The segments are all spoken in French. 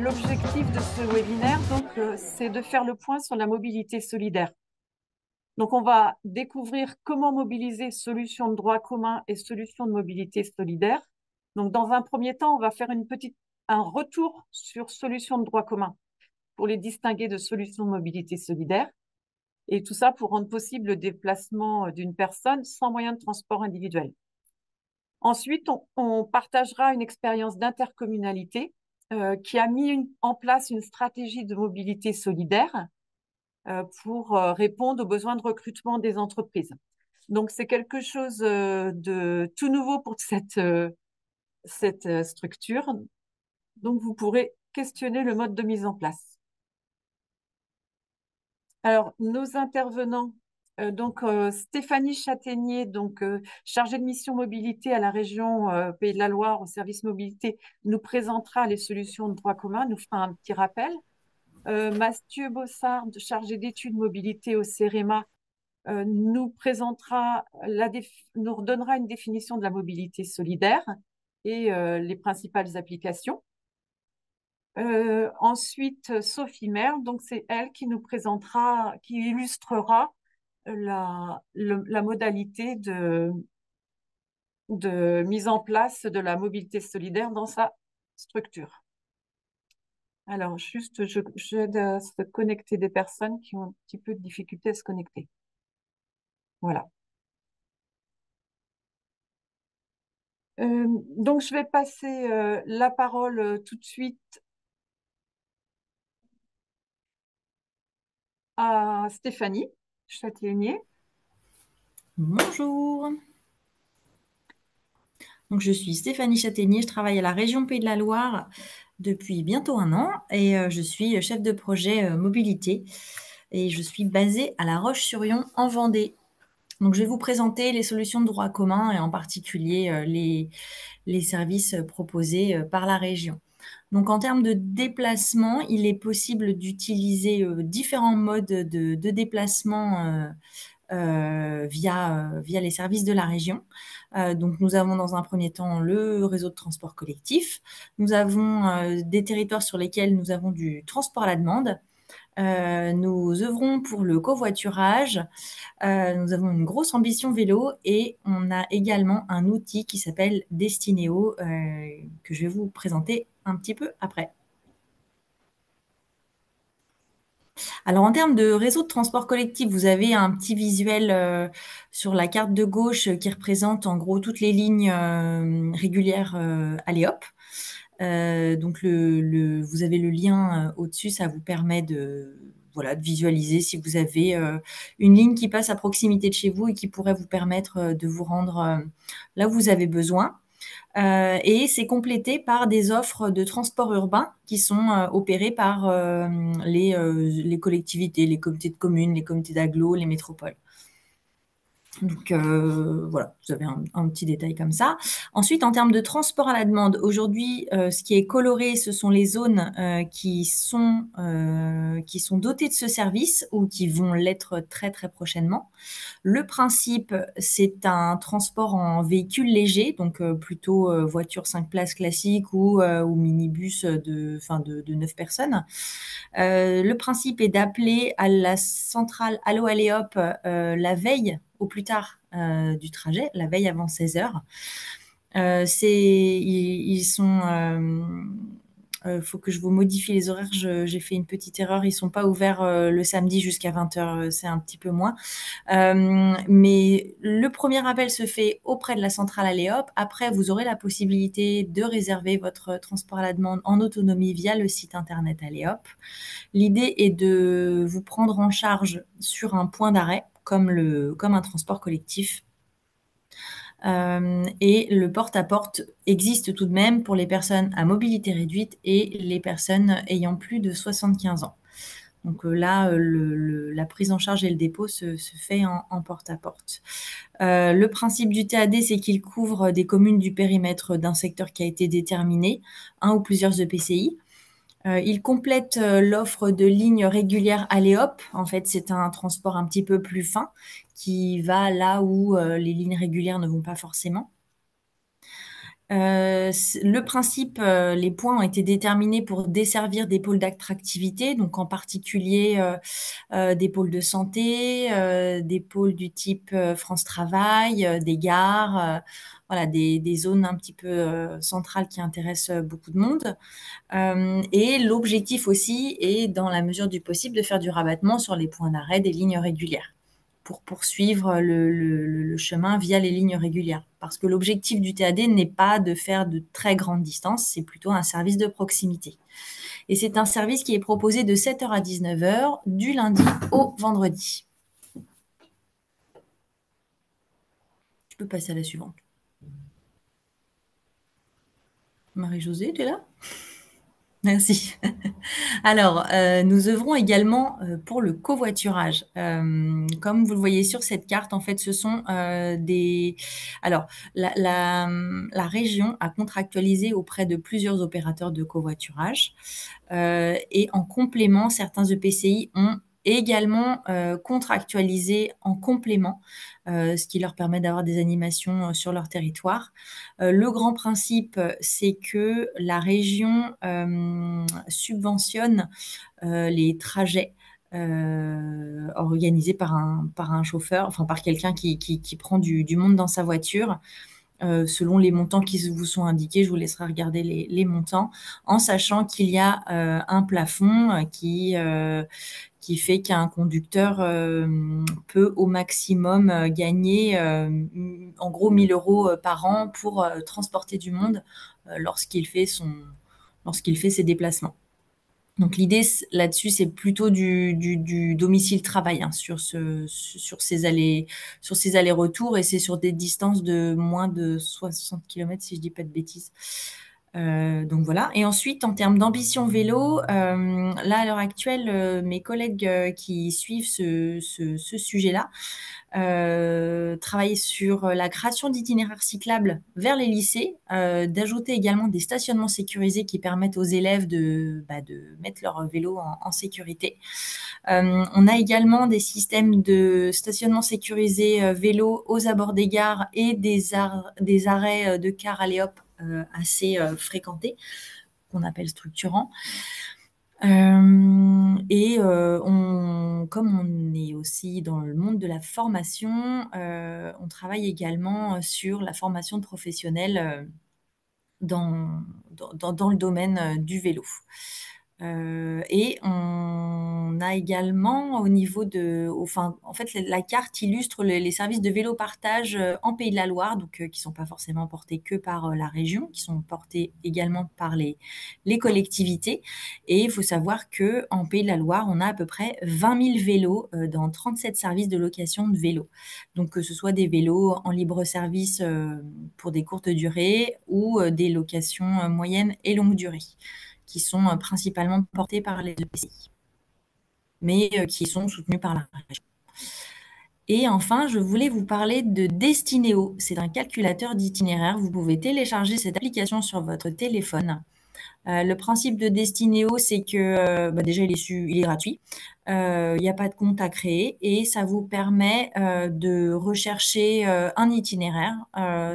l'objectif de ce webinaire, c'est de faire le point sur la mobilité solidaire. Donc, on va découvrir comment mobiliser solutions de droit commun et solutions de mobilité solidaire. Donc, dans un premier temps, on va faire un retour sur solutions de droit commun pour les distinguer de solutions de mobilité solidaire. Et tout ça pour rendre possible le déplacement d'une personne sans moyen de transport individuel. Ensuite, on partagera une expérience d'intercommunalité qui a mis en place une stratégie de mobilité solidaire pour répondre aux besoins de recrutement des entreprises. Donc, c'est quelque chose de tout nouveau pour cette structure. Donc, vous pourrez questionner le mode de mise en place. Alors, nos intervenants, Stéphanie Châtaignier, chargée de mission mobilité à la région Pays de la Loire au service mobilité, nous présentera les solutions de droit commun, nous fera un petit rappel. Mathieu Bossard, chargé d'études mobilité au CEREMA, nous redonnera une définition de la mobilité solidaire et les principales applications. Ensuite, Sophie Merle, donc c'est elle qui nous présentera, qui illustrera la modalité de mise en place de la mobilité solidaire dans sa structure. Alors, juste, j'aide à se connecter des personnes qui ont un petit peu de difficulté à se connecter. Voilà. Donc, je vais passer la parole tout de suite à Stéphanie Châtaignier. Bonjour. Donc, je suis Stéphanie Châtaignier, je travaille à la région Pays de la Loire depuis bientôt 1 an et je suis chef de projet mobilité et je suis basée à La Roche-sur-Yon en Vendée. Donc, je vais vous présenter les solutions de droit commun et en particulier les services proposés par la région. Donc, en termes de déplacement, il est possible d'utiliser différents modes de déplacement via les services de la région. Donc, nous avons dans un premier temps le réseau de transport collectif. Nous avons des territoires sur lesquels nous avons du transport à la demande. Nous œuvrons pour le covoiturage. Nous avons une grosse ambition vélo et on a également un outil qui s'appelle Destinéo que je vais vous présenter un petit peu après. Alors, en termes de réseau de transport collectif, vous avez un petit visuel sur la carte de gauche qui représente en gros toutes les lignes régulières Aléop. Donc, vous avez le lien au-dessus, ça vous permet de visualiser si vous avez une ligne qui passe à proximité de chez vous et qui pourrait vous permettre de vous rendre là où vous avez besoin. Et c'est complété par des offres de transport urbain qui sont opérées par les collectivités, les comités de communes, les comités d'agglo, les métropoles. Donc voilà, vous avez un petit détail comme ça. Ensuite, en termes de transport à la demande, aujourd'hui, ce qui est coloré, ce sont les zones qui sont dotées de ce service ou qui vont l'être très très prochainement. Le principe, c'est un transport en véhicule léger, donc plutôt voiture 5 places classique ou minibus de 9 personnes. Le principe est d'appeler à la centrale Allo Aléop la veille au plus tard du trajet, la veille avant 16 heures. Faut que je vous modifie les horaires, j'ai fait une petite erreur, ils sont pas ouverts le samedi jusqu'à 20h, c'est un petit peu moins. Mais le premier appel se fait auprès de la centrale Aléop. Après, vous aurez la possibilité de réserver votre transport à la demande en autonomie via le site internet Aléop. L'idée est de vous prendre en charge sur un point d'arrêt, comme un transport collectif. Et le porte-à-porte existe tout de même pour les personnes à mobilité réduite et les personnes ayant plus de 75 ans. Donc là, la prise en charge et le dépôt se fait en porte-à-porte. Le principe du TAD, c'est qu'il couvre des communes du périmètre d'un secteur qui a été déterminé, un ou plusieurs EPCI. Il complète l'offre de lignes régulières Aléop. En fait, c'est un transport un petit peu plus fin qui va là où les lignes régulières ne vont pas forcément. Le principe, les points ont été déterminés pour desservir des pôles d'attractivité, donc en particulier des pôles de santé, des pôles du type France Travail, des gares, voilà, des zones un petit peu centrales qui intéressent beaucoup de monde. Et l'objectif aussi est, dans la mesure du possible, de faire du rabattement sur les points d'arrêt des lignes régulières pour poursuivre le chemin via les lignes régulières. Parce que l'objectif du TAD n'est pas de faire de très grandes distances, c'est plutôt un service de proximité. Et c'est un service qui est proposé de 7h à 19h du lundi au vendredi. Tu peux passer à la suivante. Marie-Josée, tu es là? Merci. Alors, nous œuvrons également pour le covoiturage. Comme vous le voyez sur cette carte, en fait, ce sont des... Alors, la région a contractualisé auprès de plusieurs opérateurs de covoiturage. Et en complément, certains EPCI ont également contractualisé en complément, ce qui leur permet d'avoir des animations sur leur territoire. Le grand principe, c'est que la région subventionne les trajets organisés par un chauffeur, enfin par quelqu'un qui prend du monde dans sa voiture. Selon les montants qui vous sont indiqués, je vous laisserai regarder les montants, en sachant qu'il y a un plafond qui fait qu'un conducteur peut au maximum gagner en gros 1 000 euros par an pour transporter du monde lorsqu'il fait ses déplacements. Donc l'idée là-dessus, c'est plutôt du domicile-travail hein, sur ces allers-retours, et c'est sur des distances de moins de 60 km, si je ne dis pas de bêtises. Donc voilà. Et ensuite, en termes d'ambition vélo, là, à l'heure actuelle, mes collègues qui suivent ce sujet-là travailler sur la création d'itinéraires cyclables vers les lycées, d'ajouter également des stationnements sécurisés qui permettent aux élèves de mettre leur vélo en sécurité. On a également des systèmes de stationnement sécurisé vélo aux abords des gares et des arrêts de cars Aléop assez fréquentés, qu'on appelle structurants. Comme on est aussi dans le monde de la formation, on travaille également sur la formation de professionnels dans le domaine du vélo. Et on a également au niveau en fait, la carte illustre les services de vélo partage en Pays de la Loire, donc qui ne sont pas forcément portés que par la région, qui sont portés également par les collectivités. Et il faut savoir qu'en Pays de la Loire, on a à peu près 20 000 vélos dans 37 services de location de vélos. Donc que ce soit des vélos en libre service pour des courtes durées ou des locations moyennes et longues durées, qui sont principalement portés par les EPCI, mais qui sont soutenus par la région. Et enfin, je voulais vous parler de Destinéo. C'est un calculateur d'itinéraire. Vous pouvez télécharger cette application sur votre téléphone. Le principe de Destinéo, c'est que déjà, il est gratuit. Il n'y a pas de compte à créer et ça vous permet de rechercher un itinéraire.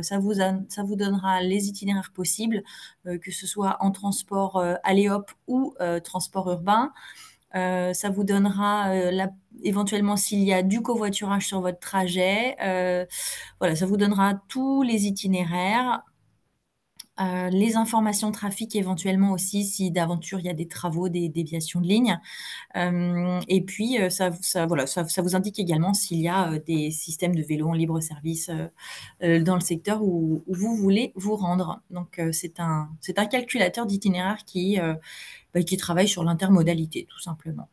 Ça vous donnera les itinéraires possibles, que ce soit en transport Aléop ou transport urbain. Ça vous donnera éventuellement s'il y a du covoiturage sur votre trajet. Voilà, ça vous donnera tous les itinéraires. Les informations trafic éventuellement aussi, si d'aventure il y a des travaux, des déviations de ligne. Et puis, voilà, ça vous indique également s'il y a des systèmes de vélo en libre service dans le secteur où vous voulez vous rendre. Donc, c'est un calculateur d'itinéraire qui travaille sur l'intermodalité, tout simplement.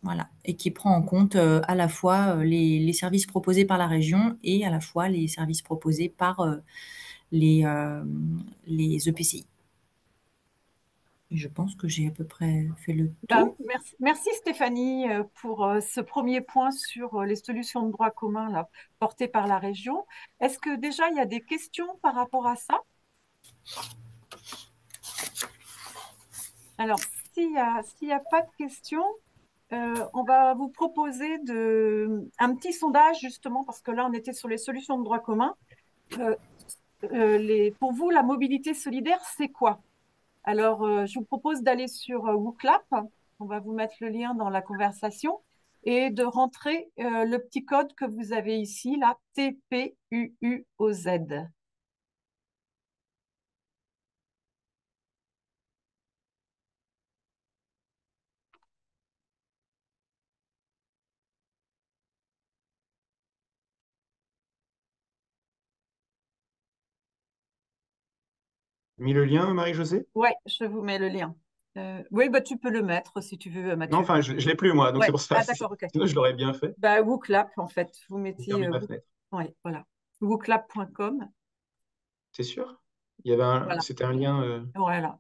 Voilà, et qui prend en compte à la fois les services proposés par la région et à la fois les services proposés par les EPCI. Je pense que j'ai à peu près fait le tour. Merci Stéphanie pour ce premier point sur les solutions de droit commun là, portées par la région. Est-ce que déjà il y a des questions par rapport à ça? Alors, s'il y a pas de questions, on va vous proposer un petit sondage justement, parce que là on était sur les solutions de droit commun. pour vous, la mobilité solidaire, c'est quoi? Alors, je vous propose d'aller sur WooClap. On va vous mettre le lien dans la conversation et de rentrer le petit code que vous avez ici, là, TPUUOZ. Mis le lien, Marie-Josée? Ouais, je vous mets le lien. Oui, bah, tu peux le mettre si tu veux, Non, Mathieu. enfin, je ne l'ai plus, moi, donc c'est Ouais, pour ça. ah d'accord, ok. Sinon, je l'aurais bien fait. Bah, WooClap, en fait, vous J'ai mettez fermé ma fenêtre. ouais, voilà. WooClap.com. T'es sûr? Il y avait Voilà, c'était un lien. voilà.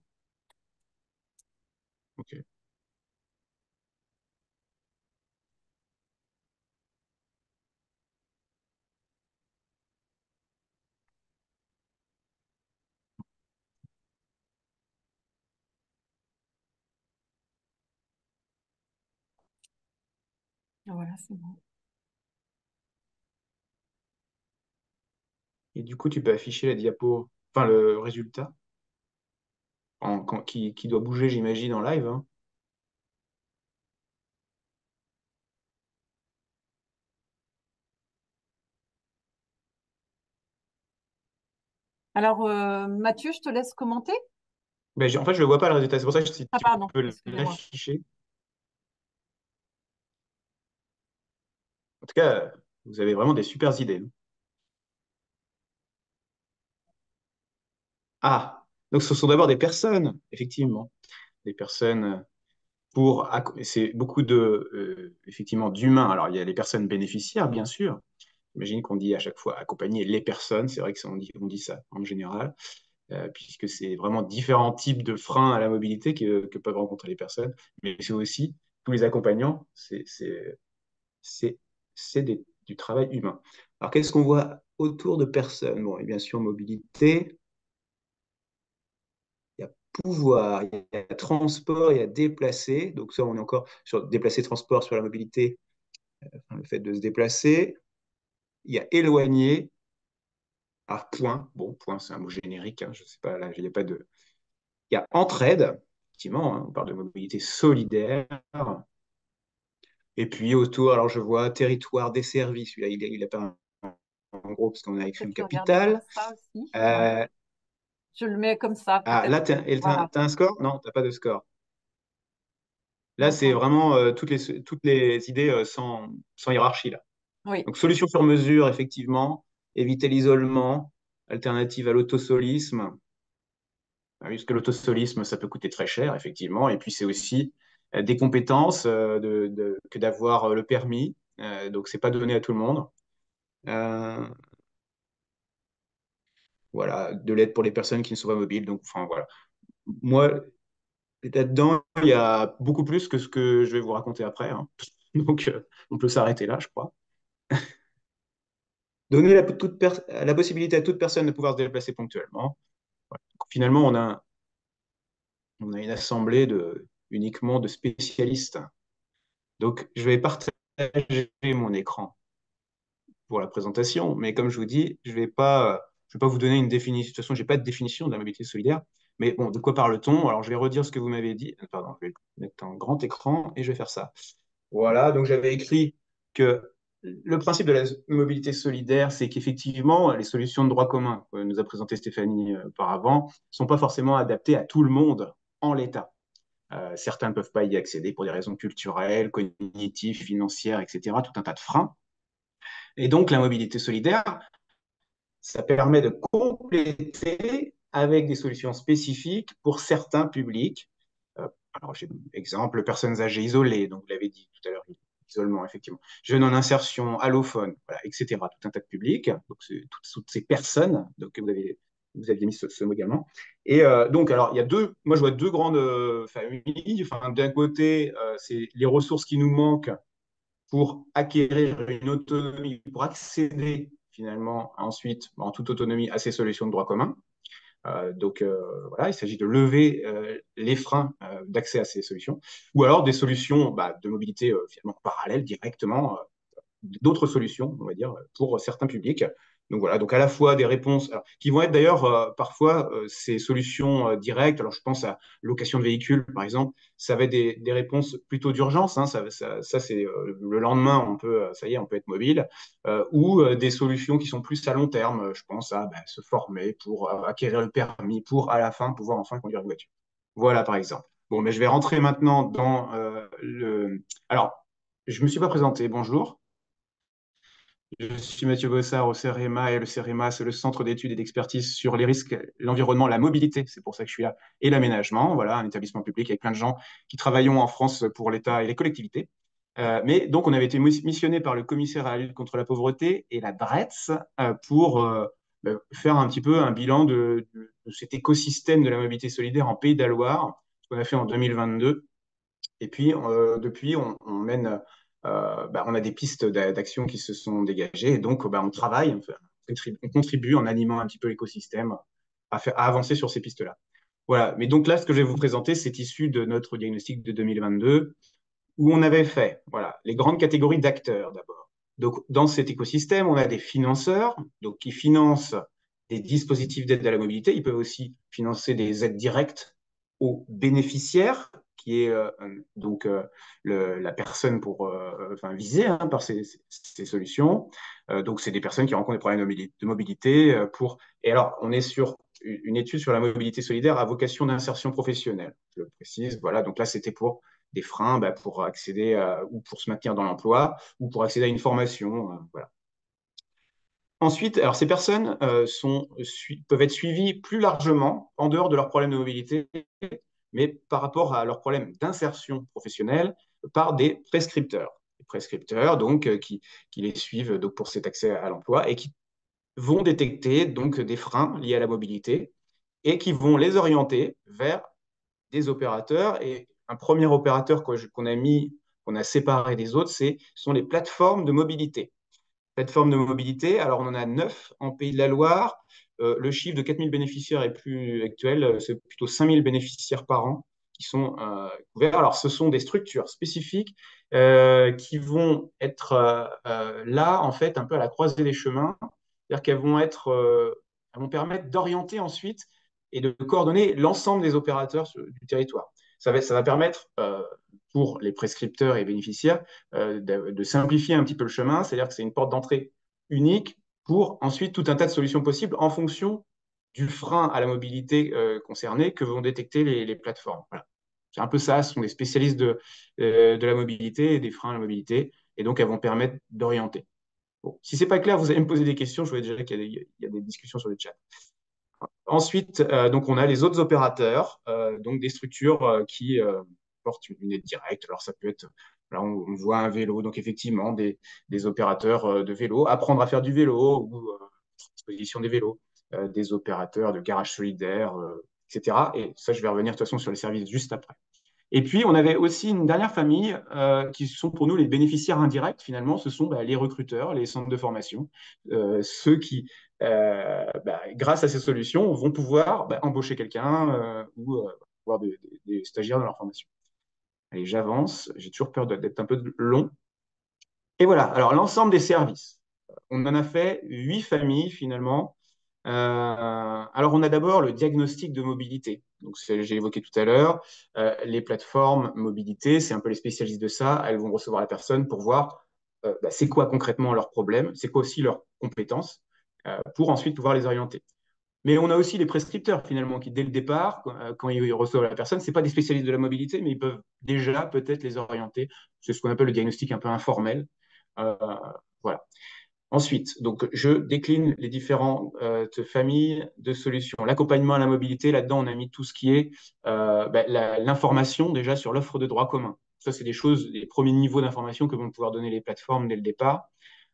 Ok. Voilà, c'est bon. Et du coup, tu peux afficher la diapo, enfin le résultat, qui doit bouger, j'imagine, en live, hein. Alors, Mathieu, je te laisse commenter. Ben, en fait, je ne vois pas le résultat. C'est pour ça que si Ah, tu pardon, peux excusez-moi. l'afficher. En tout cas, vous avez vraiment des super idées, hein. Ah, donc ce sont d'abord des personnes, effectivement. Des personnes c'est beaucoup effectivement, d'humains. Alors, il y a les personnes bénéficiaires, bien sûr. J'imagine qu'on dit à chaque fois accompagner les personnes. C'est vrai que on dit ça en général, puisque c'est vraiment différents types de freins à la mobilité que peuvent rencontrer les personnes. Mais c'est aussi tous les accompagnants. C'est, du travail humain. Alors, qu'est-ce qu'on voit autour de personnes? Bon, et bien sûr, mobilité, il y a pouvoir, il y a transport, il y a déplacer. Donc ça, on est encore sur déplacer, transport, sur la mobilité, enfin, le fait de se déplacer. Il y a éloigner. Ah, point. Bon, point, c'est un mot générique, hein, je ne sais pas, là, il n'y a pas de. Il y a entraide, effectivement, hein, on parle de mobilité solidaire. Et puis autour, alors je vois territoire desservi, celui-là, il a pas en gros, parce qu'on a écrit une Peut-être le regarder comme capitale. ça aussi. Voilà. Euh, Je le mets comme ça, ah, peut-être. là, Voilà. t'as un score? Non, t'as pas de score. Là, c'est D'accord. vraiment toutes les idées sans hiérarchie, là. Oui, Donc, solution sur mesure, effectivement. Éviter l'isolement. Alternative à l'autosolisme. Ah oui, parce que l'autosolisme, ça peut coûter très cher, effectivement. Et puis, c'est aussi des compétences que d'avoir le permis. Donc, c'est pas donné à tout le monde. Euh, voilà, de l'aide pour les personnes qui ne sont pas mobiles. Donc, enfin, voilà. Moi, là-dedans, il y a beaucoup plus que ce que je vais vous raconter après, hein. Donc, on peut s'arrêter là, je crois. Donner la possibilité à toute personne de pouvoir se déplacer ponctuellement. Voilà. Donc, finalement, on a une assemblée uniquement de spécialistes. Donc, je vais partager mon écran pour la présentation, mais comme je vous dis, je vais pas vous donner une définition. De toute façon, je n'ai pas de définition de la mobilité solidaire. Mais bon, de quoi parle-t-on? Alors, je vais redire ce que vous m'avez dit. Pardon, je vais mettre un grand écran et je vais faire ça. Voilà, donc j'avais écrit que le principe de la mobilité solidaire, c'est qu'effectivement, les solutions de droit commun que nous a présentées Stéphanie auparavant ne sont pas forcément adaptées à tout le monde en l'état. Certains ne peuvent pas y accéder pour des raisons culturelles, cognitives, financières, etc., tout un tas de freins. Et donc, la mobilité solidaire, ça permet de compléter avec des solutions spécifiques pour certains publics. Alors, j'ai exemple, personnes âgées isolées, donc vous l'avez dit tout à l'heure, isolement, effectivement, jeunes en insertion, allophones, voilà, etc., tout un tas de publics. Donc, c'est toutes ces personnes donc, vous aviez mis ce mot également. Et donc, alors, moi, je vois deux grandes familles. Enfin, d'un côté, c'est les ressources qui nous manquent pour acquérir une autonomie, pour accéder finalement ensuite en toute autonomie à ces solutions de droit commun. Voilà, il s'agit de lever les freins d'accès à ces solutions, ou alors des solutions de mobilité finalement parallèles directement, d'autres solutions, on va dire, pour certains publics. Donc voilà, donc à la fois des réponses alors, qui vont être d'ailleurs parfois ces solutions directes. Alors je pense à location de véhicules, par exemple, ça va être des réponses plutôt d'urgence. Hein, ça c'est le lendemain, on peut, ça y est, on peut être mobile, ou des solutions qui sont plus à long terme. Je pense à se former pour acquérir le permis, pour à la fin pouvoir enfin conduire une voiture. Voilà, par exemple. Bon, mais je vais rentrer maintenant dans le. Alors, je ne me suis pas présenté. Bonjour. Je suis Mathieu Bossard au CEREMA et le CEREMA, c'est le Centre d'études et d'expertise sur les risques, l'environnement, la mobilité, c'est pour ça que je suis là, et l'aménagement, voilà, un établissement public avec plein de gens qui travaillons en France pour l'État et les collectivités. Mais donc, on avait été missionné par le commissaire à la lutte contre la pauvreté et la DREETS pour faire un petit peu un bilan de cet écosystème de la mobilité solidaire en Pays de la Loire, ce qu'on a fait en 2022. Et puis, depuis, on mène, on a des pistes d'action qui se sont dégagées. Et donc, on travaille, on contribue en animant un petit peu l'écosystème à avancer sur ces pistes-là. Voilà. Mais donc là, ce que je vais vous présenter, c'est issu de notre diagnostic de 2022, où on avait fait, voilà, les grandes catégories d'acteurs d'abord. Donc, dans cet écosystème, on a des financeurs, donc qui financent des dispositifs d'aide à la mobilité. Ils peuvent aussi financer des aides directes aux bénéficiaires, qui est donc la personne visée par ces solutions. Donc, c'est des personnes qui rencontrent des problèmes de mobilité. Et alors, on est sur une étude sur la mobilité solidaire à vocation d'insertion professionnelle. Je le précise. Voilà. Donc là, c'était pour des freins pour accéder ou pour se maintenir dans l'emploi ou pour accéder à une formation. Voilà. Ensuite, alors ces personnes peuvent être suivies plus largement en dehors de leurs problèmes de mobilité, mais par rapport à leurs problèmes d'insertion professionnelle par des prescripteurs. Des prescripteurs donc, qui les suivent donc, pour cet accès à l'emploi et qui vont détecter donc, des freins liés à la mobilité et qui vont les orienter vers des opérateurs. Et un premier opérateur qu'on a séparé des autres, ce sont les plateformes de mobilité. Plateformes de mobilité, alors on en a 9 en Pays de la Loire. Le chiffre de 4000 bénéficiaires est plus actuel, c'est plutôt 5000 bénéficiaires par an qui sont couverts. Alors ce sont des structures spécifiques qui vont être là, en fait, un peu à la croisée des chemins. C'est-à-dire elles vont permettre d'orienter ensuite et de coordonner l'ensemble des opérateurs du territoire. Ça va permettre pour les prescripteurs et bénéficiaires de simplifier un petit peu le chemin, c'est-à-dire que c'est une porte d'entrée unique pour ensuite tout un tas de solutions possibles en fonction du frein à la mobilité concerné que vont détecter les plateformes. Voilà. C'est un peu ça, ce sont des spécialistes de la mobilité et des freins à la mobilité, et donc elles vont permettre d'orienter. Bon, si ce n'est pas clair, vous allez me poser des questions, je vois déjà qu'il y a des discussions sur le chat. Ensuite, donc on a les autres opérateurs, donc des structures qui portent une aide directe. Alors ça peut être, là on voit un vélo, donc effectivement des opérateurs de vélo, apprendre à faire du vélo ou disposition des vélos, des opérateurs de garage solidaire, etc. Et ça, je vais revenir de toute façon sur les services juste après. Et puis, on avait aussi une dernière famille qui sont pour nous les bénéficiaires indirects, finalement, ce sont les recruteurs, les centres de formation, ceux qui, grâce à ces solutions, vont pouvoir embaucher quelqu'un ou avoir des stagiaires dans leur formation. Allez, j'avance, j'ai toujours peur d'être un peu long. Et voilà, alors l'ensemble des services. On en a fait 8 familles finalement. Alors, on a d'abord le diagnostic de mobilité. Donc, j'ai évoqué tout à l'heure, les plateformes mobilité, c'est un peu les spécialistes de ça. Elles vont recevoir la personne pour voir c'est quoi concrètement leurs problèmes, c'est quoi aussi leurs compétences, pour ensuite pouvoir les orienter. Mais on a aussi les prescripteurs finalement qui, dès le départ, quand ils reçoivent la personne, ce n'est pas des spécialistes de la mobilité, mais ils peuvent déjà peut-être les orienter. C'est ce qu'on appelle le diagnostic un peu informel. Voilà. Ensuite, donc, je décline les différentes familles de solutions. L'accompagnement à la mobilité, là-dedans, on a mis tout ce qui est l'information déjà sur l'offre de droit commun. Ça, c'est des choses, les premiers niveaux d'information que vont pouvoir donner les plateformes dès le départ.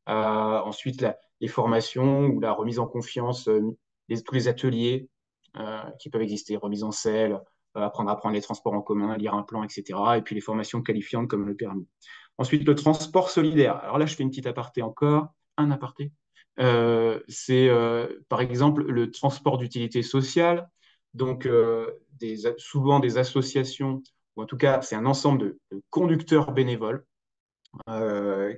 Ensuite, les formations ou la remise en confiance, tous les ateliers qui peuvent exister, remise en selle, apprendre à prendre les transports en commun, lire un plan, etc. Et puis les formations qualifiantes comme le permis. Ensuite, le transport solidaire. Alors là, je fais une petite aparté encore. Un aparté. C'est par exemple le transport d'utilité sociale, donc souvent des associations, ou en tout cas c'est un ensemble de conducteurs bénévoles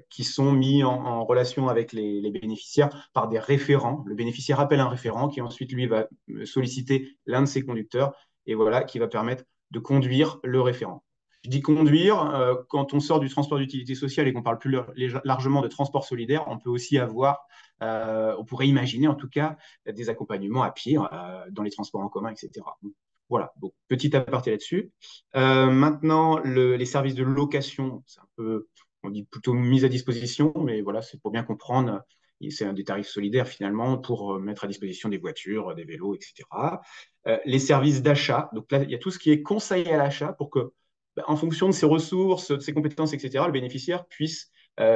qui sont mis en relation avec les bénéficiaires par des référents. Le bénéficiaire appelle un référent qui ensuite, lui, va solliciter l'un de ses conducteurs et voilà, qui va permettre de conduire le référent. Je dis conduire, quand on sort du transport d'utilité sociale et qu'on parle plus largement de transport solidaire, on peut aussi avoir, on pourrait imaginer en tout cas, des accompagnements à pied dans les transports en commun, etc. Voilà, donc petit aparté là-dessus. Maintenant, les services de location, c'est un peu, on dit plutôt mise à disposition, mais voilà, c'est pour bien comprendre. C'est un des tarifs solidaires finalement pour mettre à disposition des voitures, des vélos, etc. Les services d'achat, donc là, il y a tout ce qui est conseil à l'achat pour que, en fonction de ses ressources, de ses compétences, etc., le bénéficiaire puisse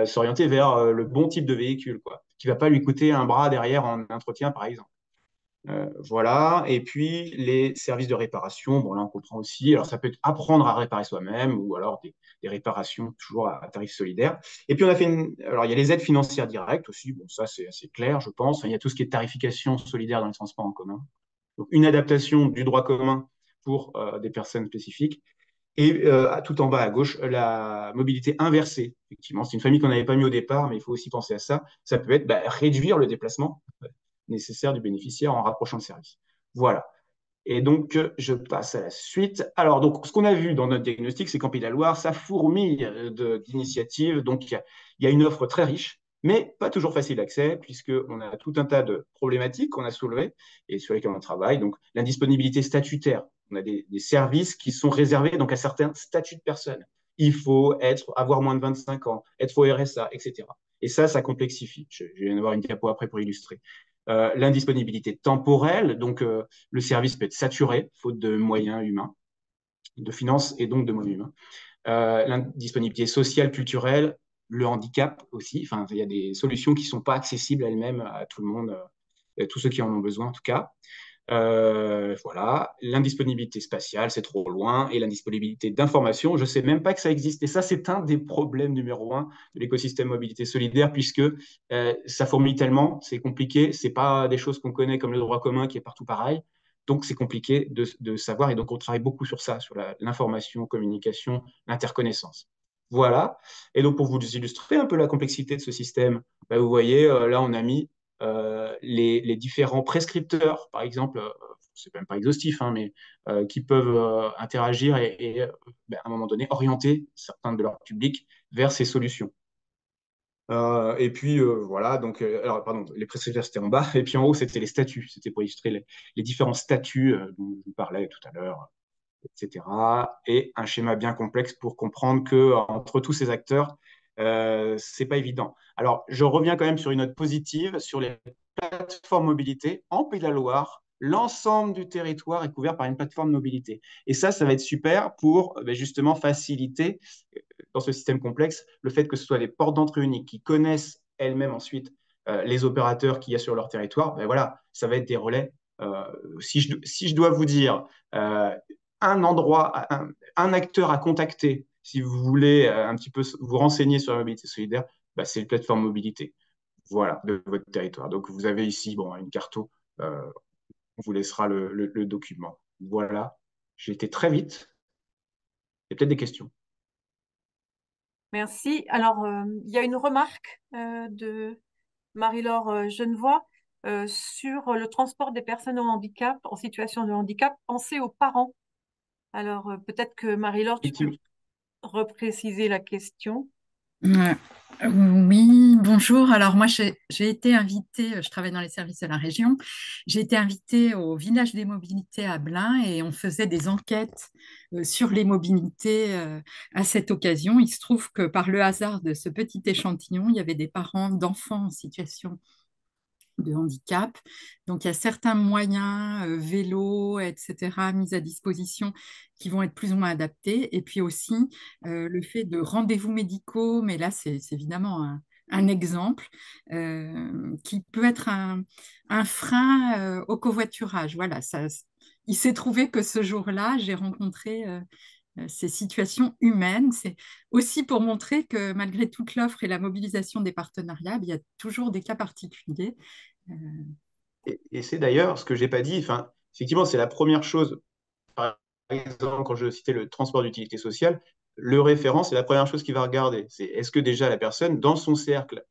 s'orienter vers le bon type de véhicule, quoi, qui ne va pas lui coûter un bras derrière en entretien, par exemple. Voilà. Et puis, les services de réparation, bon, là, on comprend aussi. Alors, ça peut être apprendre à réparer soi-même ou alors des réparations toujours à tarif solidaire. Et puis, on a fait alors, il y a les aides financières directes aussi. Bon, ça, c'est assez clair, je pense. Il y a tout ce qui est tarification solidaire dans les transports en commun. Donc, une adaptation du droit commun pour des personnes spécifiques. Et tout en bas à gauche, la mobilité inversée. Effectivement, c'est une famille qu'on n'avait pas mis au départ, mais il faut aussi penser à ça. Ça peut être réduire le déplacement nécessaire du bénéficiaire en rapprochant le service. Voilà. Et donc, je passe à la suite. Alors, donc, ce qu'on a vu dans notre diagnostic, c'est qu'en Pays de la Loire, ça fourmille d'initiatives. Donc, il y a une offre très riche, mais pas toujours facile d'accès, puisqu'on a tout un tas de problématiques qu'on a soulevées et sur lesquelles on travaille. Donc, l'indisponibilité statutaire. On a des services qui sont réservés donc, à certains statuts de personnes. Il faut avoir moins de 25 ans, être au RSA, etc. Et ça complexifie. Je viens d'avoir une diapo après pour illustrer. L'indisponibilité temporelle, donc le service peut être saturé, faute de moyens humains, de finances et donc de moyens humains. L'indisponibilité sociale, culturelle, le handicap aussi. Enfin, il y a des solutions qui ne sont pas accessibles elles-mêmes à tout le monde, tous ceux qui en ont besoin en tout cas. Voilà, l'indisponibilité spatiale, c'est trop loin, et l'indisponibilité d'information, je ne sais même pas que ça existe. Et ça, c'est un des problèmes numéro un de l'écosystème mobilité solidaire, puisque ça fourmille tellement, c'est compliqué, c'est pas des choses qu'on connaît comme le droit commun qui est partout pareil. Donc, c'est compliqué de savoir, et donc on travaille beaucoup sur ça, sur l'information, communication, l'interconnaissance. Voilà. Et donc, pour vous illustrer un peu la complexité de ce système, vous voyez, là, on a mis les différents prescripteurs, par exemple, c'est même pas exhaustif, hein, mais qui peuvent interagir et à un moment donné, orienter certains de leurs publics vers ces solutions. Et puis voilà, donc, alors, pardon, les prescripteurs c'était en bas, et puis en haut c'était les statuts, c'était pour illustrer les différents statuts dont je vous parlais tout à l'heure, etc. Et un schéma bien complexe pour comprendre que entre tous ces acteurs, c'est pas évident. Alors, je reviens quand même sur une note positive sur les plateformes mobilité. En Pays de la Loire, l'ensemble du territoire est couvert par une plateforme mobilité. Et ça va être super pour justement faciliter dans ce système complexe le fait que ce soit des portes d'entrée uniques qui connaissent elles-mêmes ensuite les opérateurs qu'il y a sur leur territoire. Voilà, ça va être des relais. Si je dois vous dire un endroit, un acteur à contacter si vous voulez un petit peu vous renseigner sur la mobilité solidaire, c'est les plateformes mobilité, voilà, de votre territoire. Donc, vous avez ici une carte, on vous laissera le document. Voilà, j'ai été très vite. Il y a peut-être des questions. Merci. Alors, il y a une remarque de Marie-Laure Genevoix sur le transport des personnes au handicap, en situation de handicap. Pensez aux parents. Alors, peut-être que Marie-Laure, tu peux repréciser la question. Oui, bonjour. Alors moi, j'ai été invitée, je travaille dans les services de la région, j'ai été invitée au village des mobilités à Blain et on faisait des enquêtes sur les mobilités à cette occasion. Il se trouve que par le hasard de ce petit échantillon, il y avait des parents d'enfants en situation de handicap. Donc, il y a certains moyens, vélos, etc., mis à disposition qui vont être plus ou moins adaptés. Et puis aussi, le fait de rendez-vous médicaux, mais là, c'est évidemment un exemple qui peut être un frein au covoiturage. Voilà, il s'est trouvé que ce jour-là, j'ai rencontré ces situations humaines. C'est aussi pour montrer que malgré toute l'offre et la mobilisation des partenariats, il y a toujours des cas particuliers. Et c'est d'ailleurs ce que j'ai pas dit. Enfin, effectivement, c'est la première chose. Par exemple, quand je citais le transport d'utilité sociale, le référent, c'est la première chose qu'il va regarder. C'est est-ce que déjà la personne, dans son cercle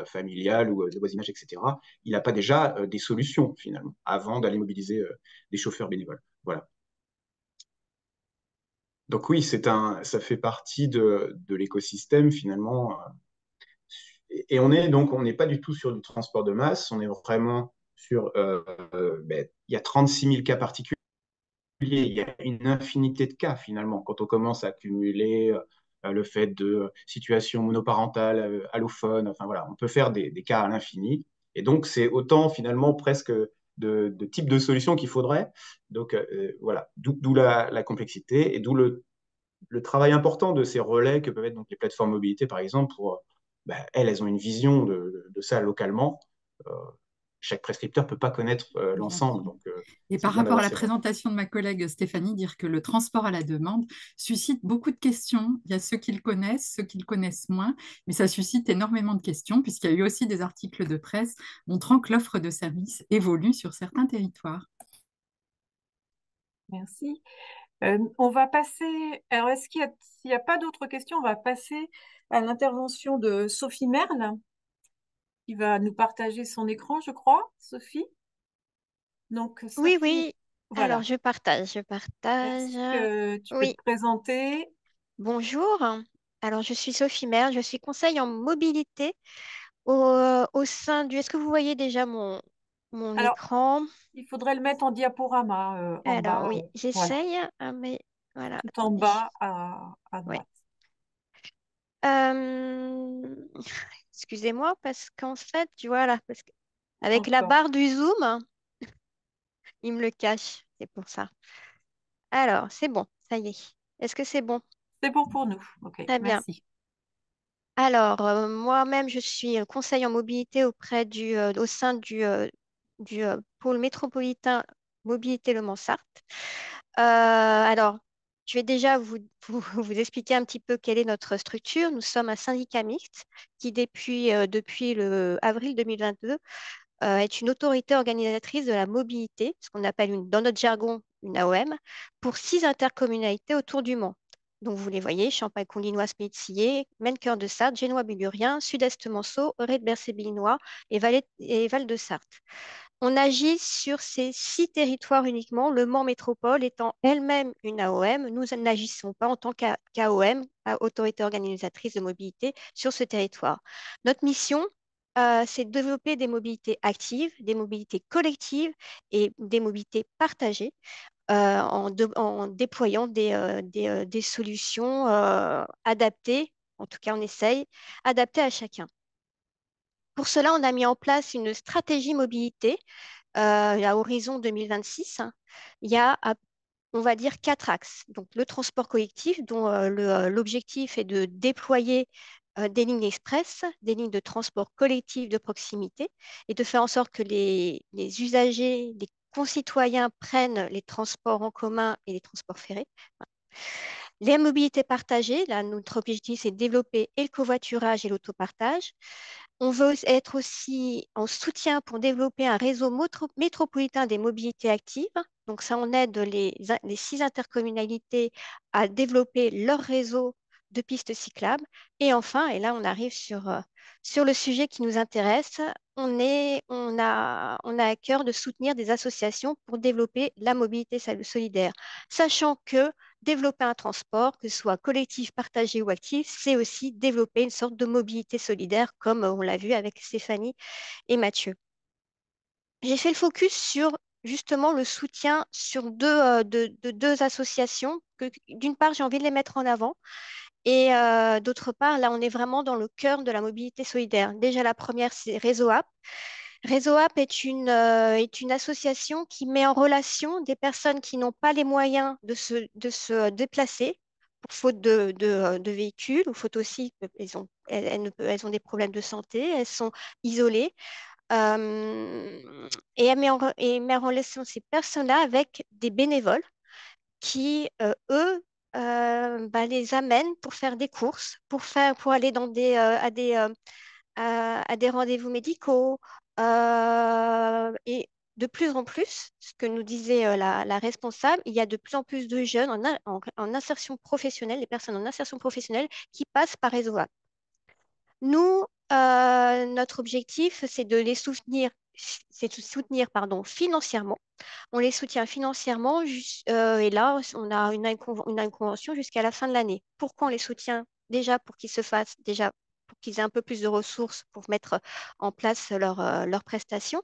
familial ou de voisinage, etc., il n'a pas déjà des solutions finalement, avant d'aller mobiliser des chauffeurs bénévoles. Voilà. Donc oui, ça fait partie de l'écosystème finalement. Et on n'est pas du tout sur du transport de masse, on est vraiment sur, il y a 36 000 cas particuliers, il y a une infinité de cas finalement. Quand on commence à accumuler le fait de situations monoparentales, allophones, enfin voilà, on peut faire des cas à l'infini. Et donc c'est autant finalement presque de types de solutions qu'il faudrait. Donc voilà, d'où la complexité et d'où le travail important de ces relais que peuvent être donc les plateformes mobilité, par exemple, pour, elles ont une vision de ça localement. Euh, Chaque prescripteur ne peut pas connaître Bien l'ensemble, sûr. donc Et c'est par bien rapport à d'avoir la ces relais. présentation de ma collègue Stéphanie, dire que le transport à la demande suscite beaucoup de questions. Il y a ceux qui le connaissent, ceux qui le connaissent moins, mais ça suscite énormément de questions puisqu'il y a eu aussi des articles de presse montrant que l'offre de services évolue sur certains territoires. Merci. On va passer. Alors, s'il n'y a pas d'autres questions, on va passer à l'intervention de Sophie Merle, qui va nous partager son écran, je crois. Sophie. Donc, Oui, Sophie, oui. Alors, voilà. je partage, je Est-ce partage. que tu peux te Oui, présenter? bonjour. Alors, je suis Sophie Merle, je suis conseil en mobilité au sein du... Est-ce que vous voyez déjà mon Alors, écran? il faudrait le mettre en diaporama en bas. Alors, oui, Voilà, j'essaye, mais voilà, tout en attendez. bas à Ouais. droite. Euh, Excusez-moi, parce qu'en fait, voilà, parce que avec la Encore. barre du zoom, il me le cache, c'est pour ça. Alors, c'est bon, ça y est. Est-ce que c'est bon? C'est bon pour nous. OK, Très bien. merci. Alors, moi-même, je suis conseiller en mobilité au sein du pôle métropolitain Mobilité Le Mans-Sarthe. Alors, je vais déjà vous expliquer un petit peu quelle est notre structure. Nous sommes un syndicat mixte qui, depuis le avril 2022, est une autorité organisatrice de la mobilité, ce qu'on appelle dans notre jargon une AOM, pour 6 intercommunalités autour du Mans. Donc, vous les voyez, Champagne-Condinoise, Médecillé, Maine-Cœur de Sarthe, Génois-Bulurien, Sud-Est Manceau, Auré-de-Bercé-Billinois et Val-de-Sarthe. On agit sur ces 6 territoires uniquement, Le Mans Métropole étant elle-même une AOM. Nous n'agissons pas en tant qu'AOM, autorité organisatrice de mobilité, sur ce territoire. Notre mission, c'est de développer des mobilités actives, des mobilités collectives et des mobilités partagées en déployant des solutions adaptées, en tout cas on essaye, adaptées à chacun. Pour cela, on a mis en place une stratégie mobilité à horizon 2026. Il y a, on va dire, 4 axes. Donc, le transport collectif, dont l'objectif est de déployer des lignes express, des lignes de transport collectif de proximité, et de faire en sorte que les usagers, les concitoyens prennent les transports en commun et les transports ferrés. Les mobilités partagées, là, notre objectif, c'est de développer et le covoiturage et l'autopartage. On veut être aussi en soutien pour développer un réseau métropolitain des mobilités actives. Donc ça, on aide les 6 intercommunalités à développer leur réseau de pistes cyclables. Et enfin, et là on arrive sur le sujet qui nous intéresse, on a à cœur de soutenir des associations pour développer la mobilité solidaire, sachant que développer un transport, que ce soit collectif, partagé ou actif, c'est aussi développer une sorte de mobilité solidaire, comme on l'a vu avec Stéphanie et Mathieu. J'ai fait le focus sur justement le soutien sur de deux associations que, d'une part, j'ai envie de les mettre en avant et d'autre part, là, on est vraiment dans le cœur de la mobilité solidaire. Déjà, la première, c'est Réseau App. Réseau App est une association qui met en relation des personnes qui n'ont pas les moyens de se déplacer pour faute de véhicules ou faute aussi, elles ont des problèmes de santé, elles sont isolées. Et elle met en relation ces personnes-là avec des bénévoles qui, eux, les amènent pour faire des courses, pour aller à des rendez-vous médicaux. Et de plus en plus, ce que nous disait la responsable, il y a de plus en plus de jeunes en insertion professionnelle, des personnes en insertion professionnelle qui passent par Réseau App. Nous, notre objectif, c'est de les soutenir, pardon, financièrement. On les soutient financièrement et là, on a une convention jusqu'à la fin de l'année. Pourquoi on les soutient? Déjà pour qu'ils se fassent, déjà pour qu'ils aient un peu plus de ressources pour mettre en place leurs prestations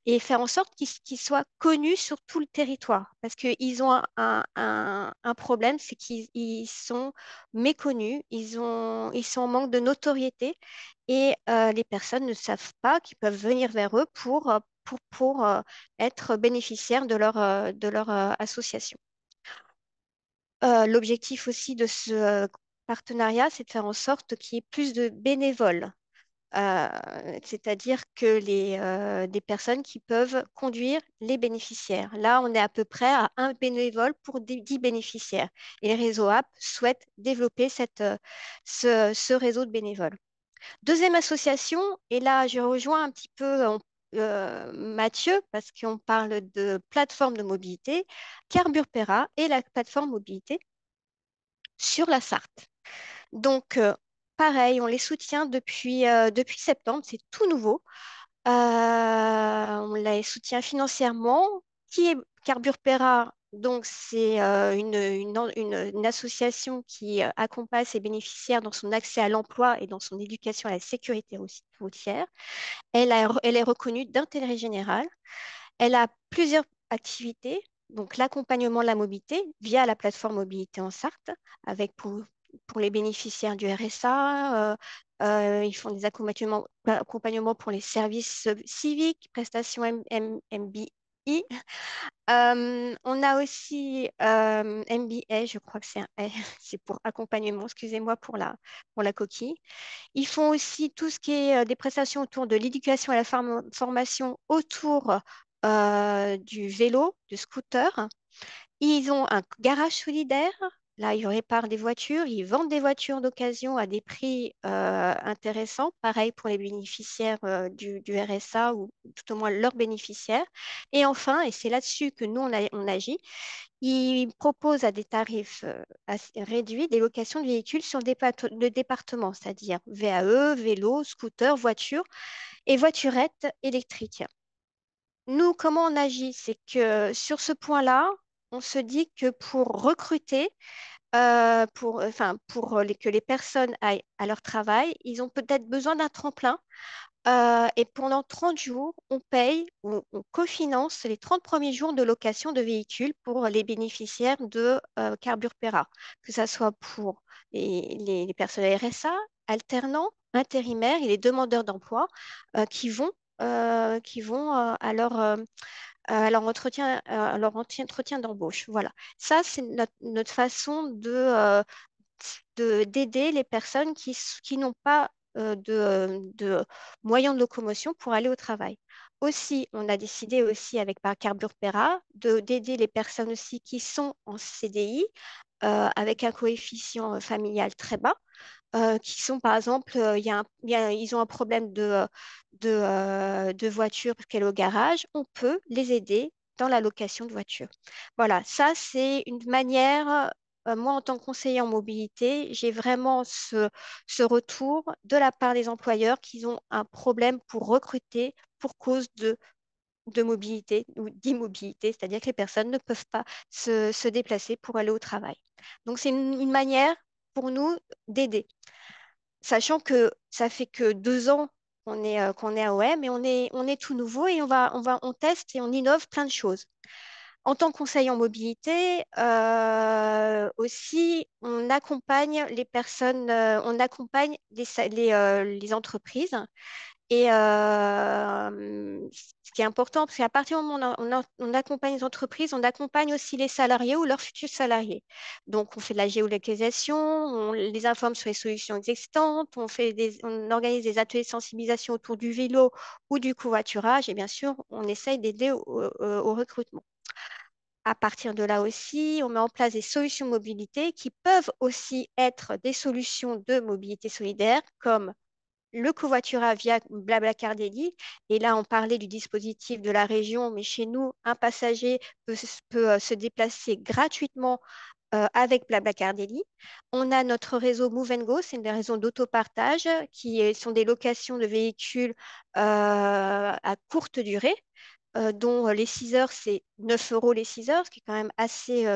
et faire en sorte qu'ils soient connus sur tout le territoire. Parce qu'ils ont un problème, c'est qu'ils sont méconnus, ils sont en manque de notoriété et les personnes ne savent pas qu'ils peuvent venir vers eux pour être bénéficiaires de leur association. L'objectif aussi de ce partenariat, c'est de faire en sorte qu'il y ait plus de bénévoles. Euh, C'est-à-dire que des personnes qui peuvent conduire les bénéficiaires. Là, on est à peu près à un bénévole pour 10 bénéficiaires. Et le réseau App souhaite développer ce réseau de bénévoles. Deuxième association, et là, je rejoins un petit peu Mathieu, parce qu'on parle de plateforme de mobilité, Carburpera et la plateforme mobilité sur la Sarthe. Donc, pareil, on les soutient depuis septembre, c'est tout nouveau. On les soutient financièrement. Qui est Carburpera? Donc, c'est une association qui accompagne ses bénéficiaires dans son accès à l'emploi et dans son éducation à la sécurité routière. Elle est reconnue d'intérêt général. Elle a plusieurs activités, donc l'accompagnement de la mobilité via la plateforme Mobilité en Sarthe, avec pour les bénéficiaires du RSA, ils font des accompagnements pour les services civiques, prestations MBI. On a aussi MBA, je crois que c'est un c'est pour accompagnement, excusez-moi pour la coquille. Ils font aussi tout ce qui est des prestations autour de l'éducation et la formation autour du vélo, du scooter. Ils ont un garage solidaire. Là, ils réparent des voitures, ils vendent des voitures d'occasion à des prix intéressants. Pareil pour les bénéficiaires du RSA ou tout au moins leurs bénéficiaires. Et enfin, et c'est là-dessus que nous, on agit, ils proposent à des tarifs assez réduits des locations de véhicules sur le département, c'est-à-dire VAE, vélo, scooter, voiture et voiturettes électriques. Nous, comment on agit? C'est que sur ce point-là, on se dit que pour recruter, que les personnes aillent à leur travail, ils ont peut-être besoin d'un tremplin. Et pendant 30 jours, on paye ou on cofinance les 30 premiers jours de location de véhicules pour les bénéficiaires de Carburpera, que ce soit pour les personnes RSA, alternants, intérimaires et les demandeurs d'emploi qui vont à leur entretien d'embauche. Voilà. Ça, c'est notre façon d'aider les personnes qui n'ont pas de moyens de locomotion pour aller au travail. Aussi, on a décidé aussi avec par Carburpera d'aider les personnes aussi qui sont en CDI avec un coefficient familial très bas qui sont par exemple, ils ont un problème de voiture parce qu'elle est au garage, on peut les aider dans la location de voiture. Voilà, ça c'est une manière, moi en tant que conseiller en mobilité, j'ai vraiment ce retour de la part des employeurs qui ont un problème pour recruter pour cause de mobilité ou d'immobilité, c'est-à-dire que les personnes ne peuvent pas se déplacer pour aller au travail. Donc c'est une manière pour nous d'aider sachant que ça fait que 2 ans qu'on est à OM et on est tout nouveau et on teste et on innove plein de choses. En tant que conseiller en mobilité, aussi, on accompagne les personnes, on accompagne les entreprises et ce qui est important, parce qu'à partir du moment où on accompagne les entreprises, on accompagne aussi les salariés ou leurs futurs salariés. Donc, on fait de la géolocalisation, on les informe sur les solutions existantes, on organise des ateliers de sensibilisation autour du vélo ou du covoiturage, et bien sûr, on essaye d'aider au recrutement. À partir de là aussi, on met en place des solutions de mobilité qui peuvent aussi être des solutions de mobilité solidaire, comme le covoiturage via Blablacar Daily. Et là, on parlait du dispositif de la région, mais chez nous, un passager peut se déplacer gratuitement avec Blablacar Daily. On a notre réseau Move Go, c'est une réseau d'autopartage sont des locations de véhicules à courte durée, dont les 6 heures, c'est 9 euros les 6 heures, ce qui est quand même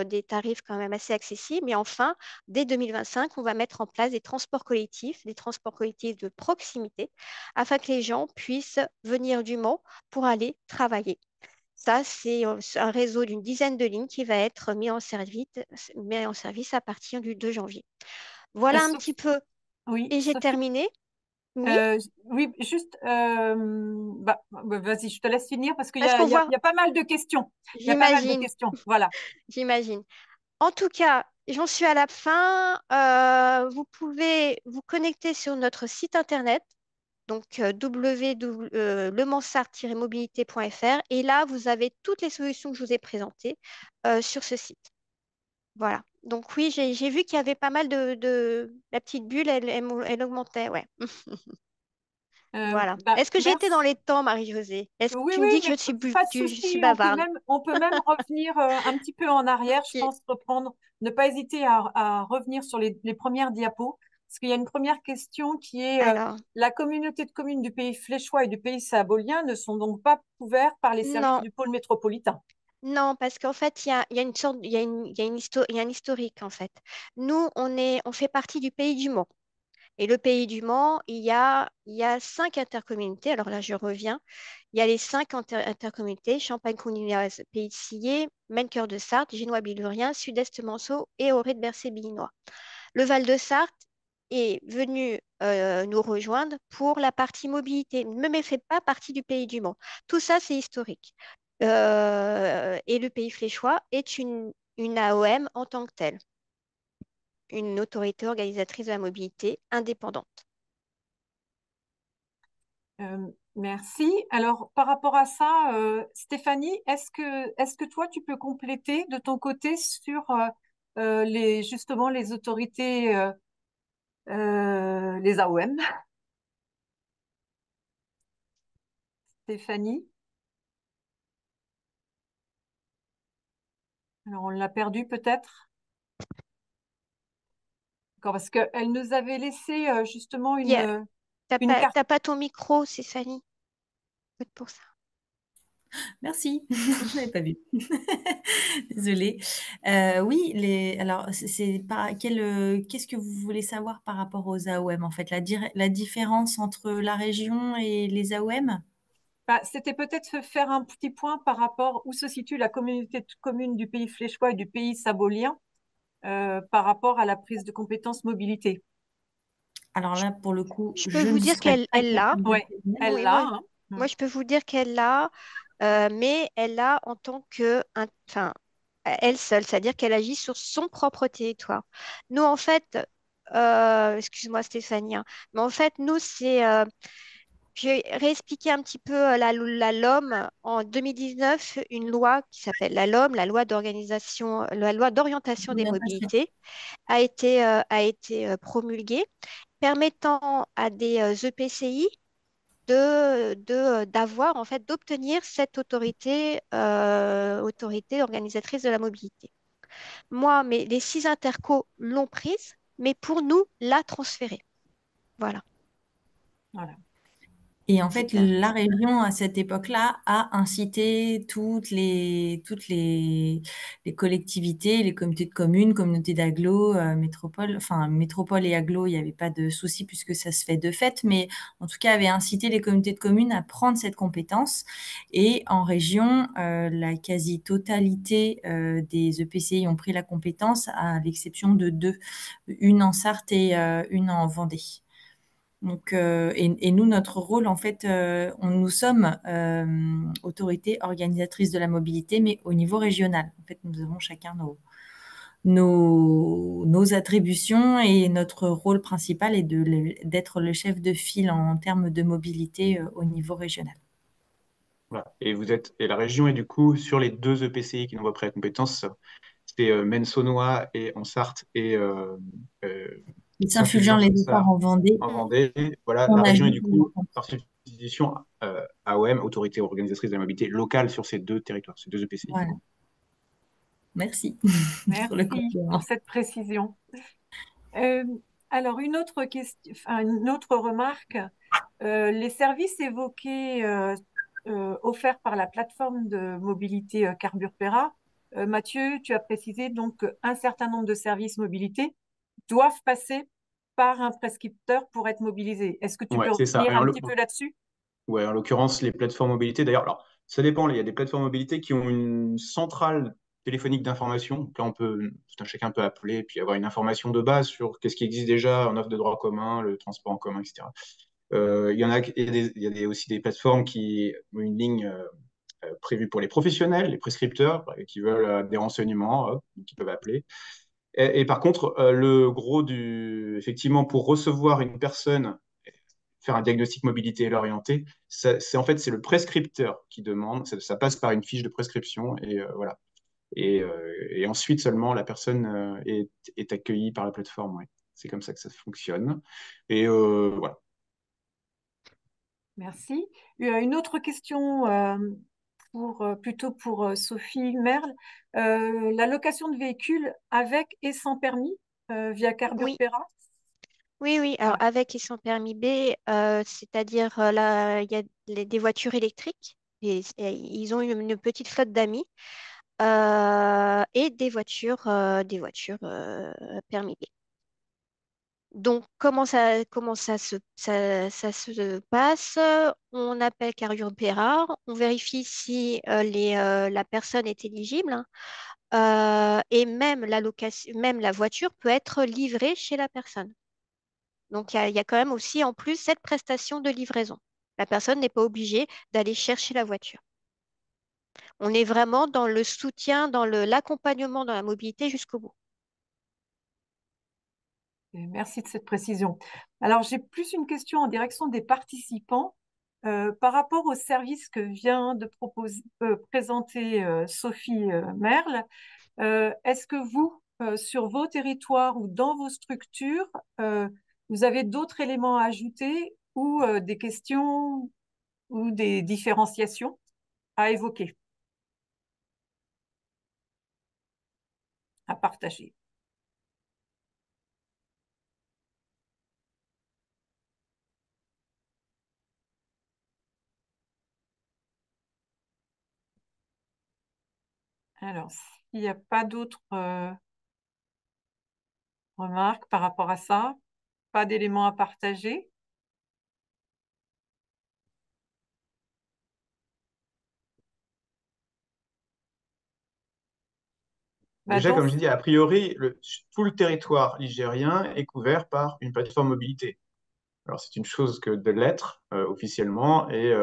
des tarifs quand même assez accessibles. Mais enfin, dès 2025, on va mettre en place des transports collectifs de proximité, afin que les gens puissent venir du Mans pour aller travailler. Ça, c'est un réseau d'une dizaine de lignes qui va être mis en service à partir du 2 janvier. Voilà un petit peu. Oui, Et j'ai Sophie. terminé. Oui, Oui, juste, vas-y, je te laisse finir parce qu'il y parce a, qu'on il y a- voit, il y a pas mal de questions. Il y a pas mal de j'imagine, questions. Voilà. j'imagine. En tout cas, j'en suis à la fin. Vous pouvez vous connecter sur notre site internet, donc www.lemansart-mobilité.fr. Et là, vous avez toutes les solutions que je vous ai présentées sur ce site. Voilà. Donc oui, j'ai vu qu'il y avait pas mal La petite bulle, elle augmentait, ouais. Voilà. Est-ce que j'ai été dans Merci. les temps, Marie-Josée? Est-ce que Oui, tu oui, me dis que mais pas de je suis souci. bavarde? On peut même revenir un petit peu en arrière. Je Ok. pense reprendre, ne pas hésiter à revenir sur les premières diapos, parce qu'il y a une première question qui est Alors, la communauté de communes du pays fléchois et du pays sabolien ne sont donc pas couverts par les services non, du pôle métropolitain. non, parce qu'en fait, il y a une sorte, il y a un historique, en fait. Nous, on fait partie du pays du Mans. Et le pays du Mans, il y a 5 intercommunautés. Alors là, je reviens. Il y a les 5 intercommunautés, Champagne-Courninoise, Pays de Sillé, Maine-Cœur de Sarthe, Génois-Bilurien, Sud-Est Manceau et Auré de Bercé-Billinois. Le Val de Sarthe est venu nous rejoindre pour la partie mobilité, ne fait pas partie du pays du Mans. Tout ça, c'est historique. Et le pays fléchois est une AOM en tant que telle, une autorité organisatrice de la mobilité indépendante. Merci. Alors, par rapport à ça, Stéphanie, est-ce que toi, tu peux compléter de ton côté sur justement les autorités, les AOM? Stéphanie? Alors, on l'a perdu peut-être? D'accord, parce qu'elle nous avait laissé justement Yeah. une carte. T'as pas ton micro, Stéphanie. Peut-être pour ça. Merci, je n'avais pas vu. Désolée. Oui, alors qu'est-ce que vous voulez savoir par rapport aux AOM en fait? La différence entre la région et les AOM? Bah, c'était peut-être faire un petit point par rapport où se situe la communauté de communes du pays fléchois et du pays sabolien par rapport à la prise de compétences mobilité. Alors là, pour le coup, Je peux je vous ne dire serais pas qu'elle l'a. capable de Oui, prévenir. elle Oui, l'a. Hein. moi, je peux vous dire qu'elle l'a, mais elle l'a en tant enfin, elle seule, c'est-à-dire qu'elle agit sur son propre territoire. Nous, en fait, excuse-moi Stéphanie, hein, mais en fait, nous, je vais réexpliquer un petit peu la LOM. En 2019, une loi qui s'appelle la LOM, la loi d'orientation des Orientation. mobilités, a été promulguée, permettant à des EPCI d'avoir, en fait, d'obtenir cette autorité organisatrice de la mobilité. Moi, les 6 intercos l'ont prise, mais pour nous, l'a transférée. Voilà, Voilà. Et en fait, c'était un- la région, à cette époque-là, a incité les collectivités, les communautés de communes, communautés d'agglo, métropole, enfin, métropole et agglo, il n'y avait pas de souci puisque ça se fait de fait, mais en tout cas, avait incité les communautés de communes à prendre cette compétence. Et en région, la quasi-totalité des EPCI ont pris la compétence, à l'exception de deux, une en Sarthe et une en Vendée. Donc, et nous, notre rôle, en fait, nous sommes autorité organisatrice de la mobilité, mais au niveau régional. En fait, nous avons chacun nos attributions et notre rôle principal est d'être le chef de file en termes de mobilité au niveau régional. Voilà. Et la région est du coup sur les deux EPCI qui n'ont pas pris la compétence, c'est Maine-Saunois et en Sarthe et Et Saint-Fulgent, les c'est ça, Efforts en Vendée, en Vendée. Voilà, on la a région est juste du coup, par substitution, AOM, Autorité organisatrice de la mobilité locale sur ces deux territoires, ces deux EPCI. voilà. Merci pour le Merci pour complément. cette précision. Euh, alors, une autre question, enfin, une autre remarque. Les services évoqués, offerts par la plateforme de mobilité Carburpera, Mathieu, tu as précisé donc qu'un certain nombre de services mobilité doivent passer par un prescripteur pour être mobilisés. Est-ce que tu Ouais, peux c'est ça. revenir un petit peu là-dessus? Ouais, en l'occurrence, les plateformes mobilité, d'ailleurs, alors, ça dépend. Il y a des plateformes mobilité qui ont une centrale téléphonique d'information. Donc là, tout un chacun peut appeler et puis avoir une information de base sur qu'est-ce qui existe déjà en offre de droit commun, le transport en commun, etc. Il y en a, aussi des plateformes qui ont une ligne prévue pour les professionnels, les prescripteurs qui veulent des renseignements, hop, qui peuvent appeler. Et par contre, effectivement, pour recevoir une personne, faire un diagnostic mobilité et l'orienter, c'est le prescripteur qui demande, ça passe par une fiche de prescription et voilà. Et ensuite seulement la personne est accueillie par la plateforme. Ouais. C'est comme ça que ça fonctionne. Et voilà. Merci. Une autre question plutôt pour Sophie Merle. La location de véhicules avec et sans permis via Oui, Carburpera? oui, oui. Alors, avec et sans permis B, c'est-à-dire là, il y a des voitures électriques. Et ils ont une petite flotte d'amis et des voitures permis B. Donc, comment ça se passe? On appelle Carburpera, on vérifie si la personne est éligible, hein. Et même même la voiture peut être livrée chez la personne. Donc, il y a quand même aussi en plus cette prestation de livraison. La personne n'est pas obligée d'aller chercher la voiture. On est vraiment dans le soutien, dans l'accompagnement dans la mobilité jusqu'au bout. Et merci de cette précision. Alors, j'ai plus une question en direction des participants. Par rapport au service que vient de présenter Sophie Merle, est-ce que vous, sur vos territoires ou dans vos structures, vous avez d'autres éléments à ajouter ou des questions ou des différenciations à évoquer, à partager? Alors, s'il n'y a pas d'autres remarques par rapport à ça, pas d'éléments à partager. Bah, Déjà, dans comme ce- je dis, a priori, tout le territoire ligérien est couvert par une plateforme mobilité. Alors, c'est une chose que de l'être officiellement, et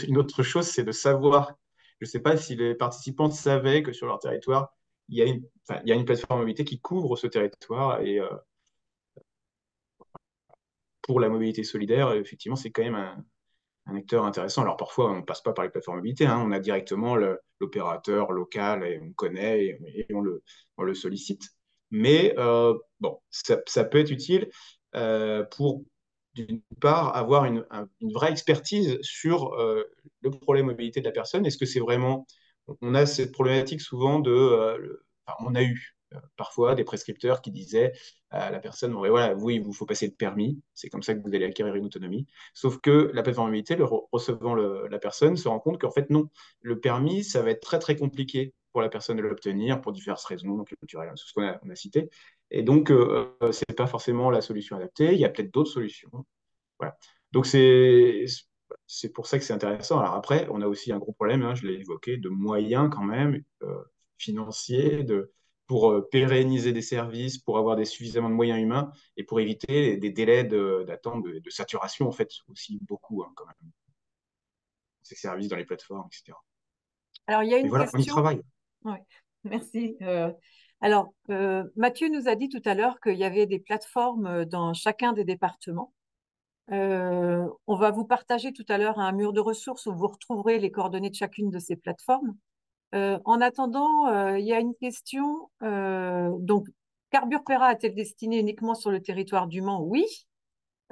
une autre chose, c'est de savoir. Je ne sais pas si les participants savaient que sur leur territoire, il y a une plateforme mobilité qui couvre ce territoire. Et pour la mobilité solidaire, effectivement, c'est quand même un acteur intéressant. Alors, parfois, on ne passe pas par les plateformes mobilité, hein, on a directement l'opérateur local et on connaît et on le sollicite. Mais bon, ça peut être utile pour d'une part, avoir une vraie expertise sur le problème mobilité de la personne. Est-ce que c'est vraiment... On a cette problématique souvent enfin, on a eu parfois des prescripteurs qui disaient à la personne, bon, voilà, vous, il vous faut passer le permis, c'est comme ça que vous allez acquérir une autonomie. Sauf que la plateforme mobilité, recevant la personne, se rend compte qu'en fait, non, le permis, ça va être très, très compliqué pour la personne de l'obtenir pour diverses raisons culturelles, ce qu'on a cité. Et donc, c'est pas forcément la solution adaptée. Il y a peut-être d'autres solutions. Voilà. Donc, c'est pour ça que c'est intéressant. Alors après, on a aussi un gros problème, hein, je l'ai évoqué, de moyens quand même financiers, pour pérenniser des services, pour avoir suffisamment de moyens humains et pour éviter des délais d'attente, de saturation, en fait, aussi beaucoup, hein, quand même, ces services dans les plateformes, etc. Alors, il y a Mais une voilà, on y question. travaille. Ouais, merci. Alors, Mathieu nous a dit tout à l'heure qu'il y avait des plateformes dans chacun des départements. On va vous partager tout à l'heure un mur de ressources où vous retrouverez les coordonnées de chacune de ces plateformes. En attendant, il y a une question. Donc, Carbure Pera est-elle destinée uniquement sur le territoire du Mans? Oui.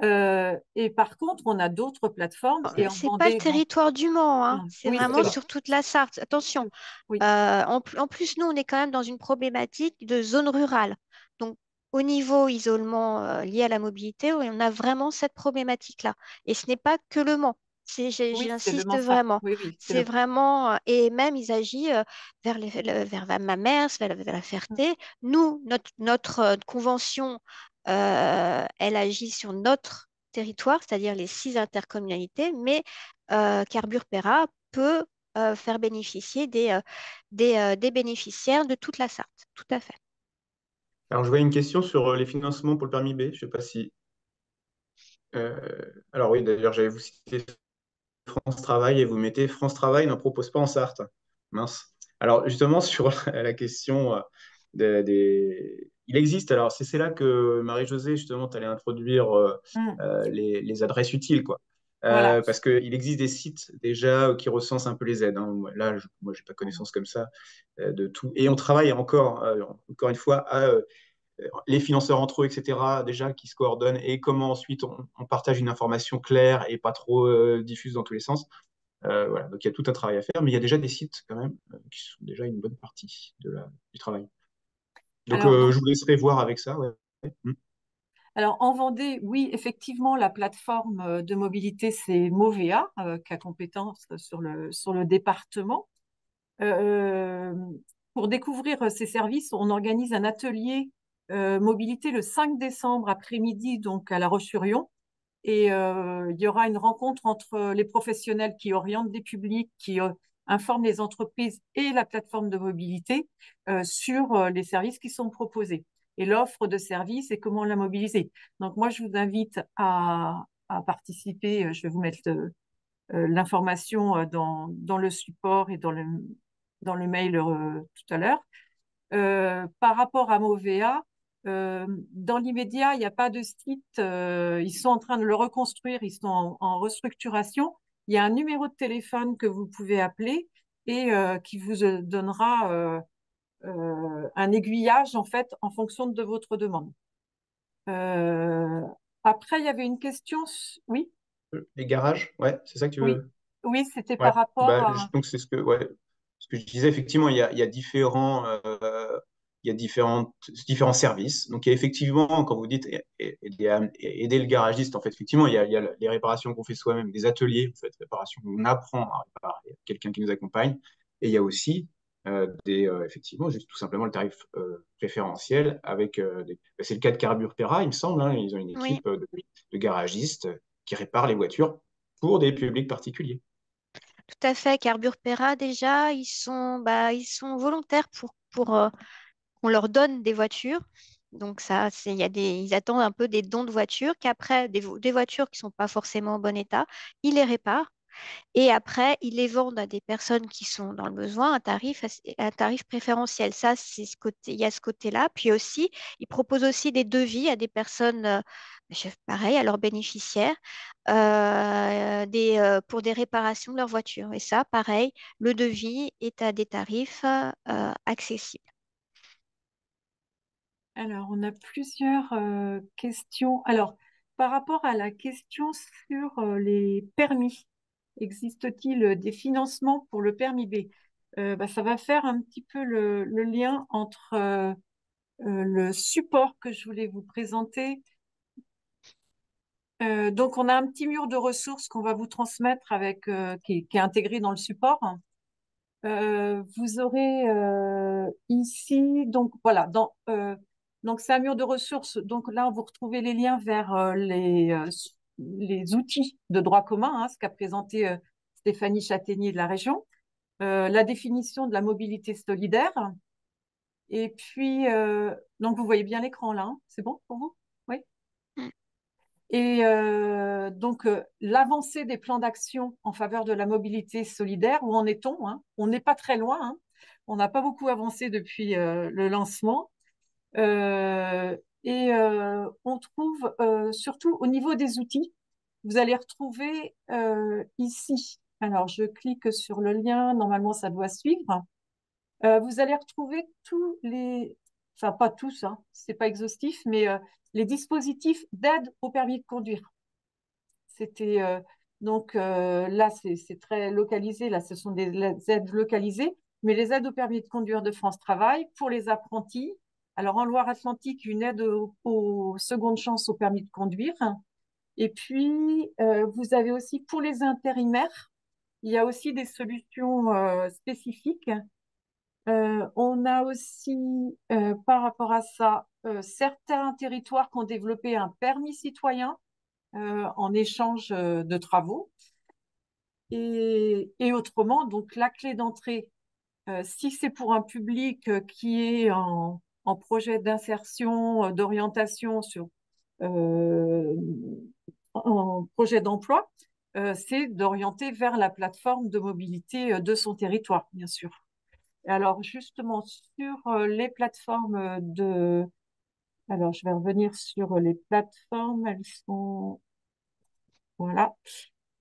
Et par contre, on a d'autres plateformes et en C'est pas le Vendée, donc, territoire du Mans, hein. C'est oui, vraiment c'est sur toute la Sarthe. Attention. oui, En plus, nous, on est quand même dans une problématique de zone rurale. Donc, au niveau isolement lié à la mobilité, oui, on a vraiment cette problématique-là. Et ce n'est pas que le Mans. oui, c'est le J'insiste Mansart. vraiment. Oui, oui, c'est C'est le. vraiment. Et même, ils agissent vers Mamers, vers la Ferté. Nous, notre convention, elle agit sur notre territoire, c'est-à-dire les 6 intercommunalités, mais Carbure Pera peut faire bénéficier des bénéficiaires de toute la Sarthe. Tout à fait. Alors, je vois une question sur les financements pour le permis B. Je ne sais pas si. euh, Alors, oui, d'ailleurs, j'allais vous citer France Travail et vous mettez France Travail n'en propose pas en Sarthe. Mince. Alors, justement, sur la question il existe, alors c'est là que Marie-Josée, justement, tu allais introduire Hmm, les adresses utiles, quoi. voilà. Parce qu'il existe des sites déjà qui recensent un peu les aides, hein. Là, moi, j'ai pas connaissance comme ça de tout. Et on travaille encore une fois, à les financeurs entre eux, etc., déjà qui se coordonnent et comment ensuite on partage une information claire et pas trop diffuse dans tous les sens. Voilà, donc il y a tout un travail à faire, mais il y a déjà des sites quand même qui sont déjà une bonne partie du travail. Donc Alors, donc, je vous laisserai voir avec ça. Ouais. Mm. alors, en Vendée, oui, effectivement, la plateforme de mobilité, c'est Movea, qui a compétence sur le département. Euh, pour découvrir ces services, on organise un atelier mobilité le 5 décembre après-midi, donc à La Roche-sur-Yon. Et il y aura une rencontre entre les professionnels qui orientent des publics, qui informent les entreprises et la plateforme de mobilité sur les services qui sont proposés et l'offre de services et comment la mobiliser. Donc moi, je vous invite à participer. Je vais vous mettre l'information dans le support et dans le mail tout à l'heure. Par rapport à Movea, dans l'immédiat, il n'y a pas de site. Ils sont en train de le reconstruire, ils sont en restructuration. Il y a un numéro de téléphone que vous pouvez appeler et qui vous donnera un aiguillage en fait en fonction de votre demande. Euh, Après, il y avait une question. Oui, Les garages, ouais, c'est ça que tu oui, veux. oui, c'était Ouais, par rapport bah, à. donc c'est ce que je disais, effectivement, il y a différents services. Donc, il y a effectivement, quand vous dites aider le garagiste, en fait, effectivement, il y a les réparations qu'on fait soi-même, des ateliers, en fait, réparation où on apprend à réparer, quelqu'un qui nous accompagne. Et il y a aussi effectivement, juste tout simplement le tarif préférentiel avec c'est le cas de Carbure Terra, il me semble, hein, ils ont une Oui, équipe de garagistes qui réparent les voitures pour des publics particuliers. tout à fait. Carbure Pera, déjà, ils sont volontaires pour qu'on leur donne des voitures. Donc ça, ils attendent un peu des dons de voitures, qu'après, des voitures qui sont pas forcément en bon état, ils les réparent. Et après, ils les vendent à des personnes qui sont dans le besoin, un tarif préférentiel. Ça, il y a ce côté-là. Puis aussi, ils proposent aussi des devis à des personnes, pareil, à leurs bénéficiaires, pour des réparations de leur voiture. Et ça, pareil, le devis est à des tarifs accessibles. Alors, on a plusieurs questions. Alors, par rapport à la question sur les permis, existe-t-il des financements pour le permis B? Bah, ça va faire un petit peu le lien entre le support que je voulais vous présenter. Donc, on a un petit mur de ressources qu'on va vous transmettre qui est intégré dans le support. Vous aurez ici, donc voilà, donc c'est un mur de ressources. Donc là, vous retrouvez les liens vers les outils de droit commun, hein, ce qu'a présenté Stéphanie Châtaignier de la région, la définition de la mobilité solidaire. Et puis, donc vous voyez bien l'écran là, hein, c'est bon pour vous? Oui. Mm. Et donc, l'avancée des plans d'action en faveur de la mobilité solidaire, où en est-on, hein? On n'est pas très loin, hein. On n'a pas beaucoup avancé depuis le lancement. Et on trouve surtout au niveau des outils, vous allez retrouver ici. Alors, je clique sur le lien, normalement ça doit suivre. Vous allez retrouver enfin pas tous, hein, c'est pas exhaustif, mais les dispositifs d'aide au permis de conduire. C'était donc là, c'est très localisé. Là, ce sont des aides localisées, mais les aides au permis de conduire de France Travail pour les apprentis. Alors en Loire-Atlantique, une aide aux secondes chances au permis de conduire. Et puis vous avez aussi pour les intérimaires, il y a aussi des solutions spécifiques. On a aussi, par rapport à ça, certains territoires qui ont développé un permis citoyen en échange de travaux. Et autrement, donc la clé d'entrée, si c'est pour un public qui est en projet d'insertion, d'orientation euh, en projet d'emploi, c'est d'orienter vers la plateforme de mobilité de son territoire, bien sûr. Alors justement, sur les plateformes Alors, je vais revenir sur les plateformes. Elles sont... Voilà.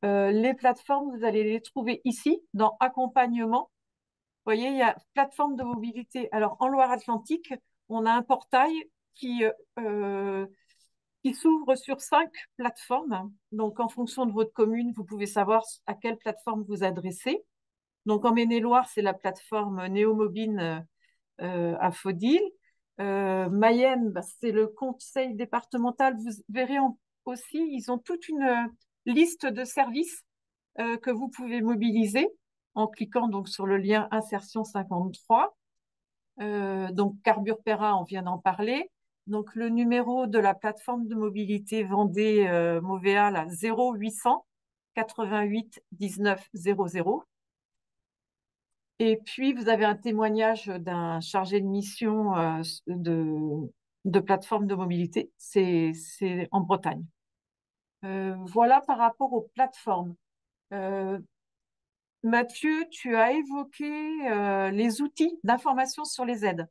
Les plateformes, vous allez les trouver ici, dans Accompagnement. Vous voyez, il y a plateforme de mobilité. Alors, en Loire-Atlantique, on a un portail qui, euh, qui s'ouvre sur 5 plateformes. Donc, en fonction de votre commune, vous pouvez savoir à quelle plateforme vous adressez. Donc, en Maine-et-Loire, c'est la plateforme Néomobile à Faudil. Mayenne, bah, c'est le conseil départemental. Vous verrez aussi, ils ont toute une liste de services que vous pouvez mobiliser en cliquant donc sur le lien Insertion 53. Donc, Carbure Perra, on vient d'en parler. Donc, le numéro de la plateforme de mobilité Vendée Movéa, 0800 88 19 00. Et puis, vous avez un témoignage d'un chargé de mission de plateforme de mobilité. C'est en Bretagne. Voilà par rapport aux plateformes. Euh, Mathieu, tu as évoqué les outils d'information sur les aides.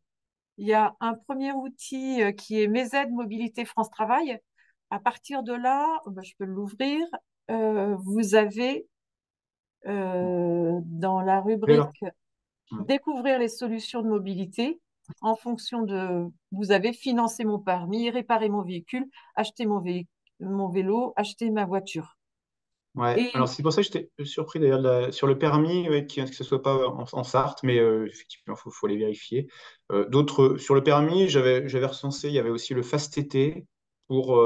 Il y a un premier outil qui est Mes aides mobilité France Travail. À partir de là, je peux l'ouvrir. Vous avez dans la Et alors, rubrique Découvrir les solutions de mobilité en fonction de, vous avez financé mon permis, réparé mon véhicule, acheté mon vélo, acheté ma voiture. ouais. Alors Et c'est pour ça que j'étais surpris d'ailleurs sur le permis, ouais, que ce soit pas en Sarthe, mais effectivement, faut les vérifier. D'autres, sur le permis, j'avais recensé, il y avait aussi le Fast TT pour.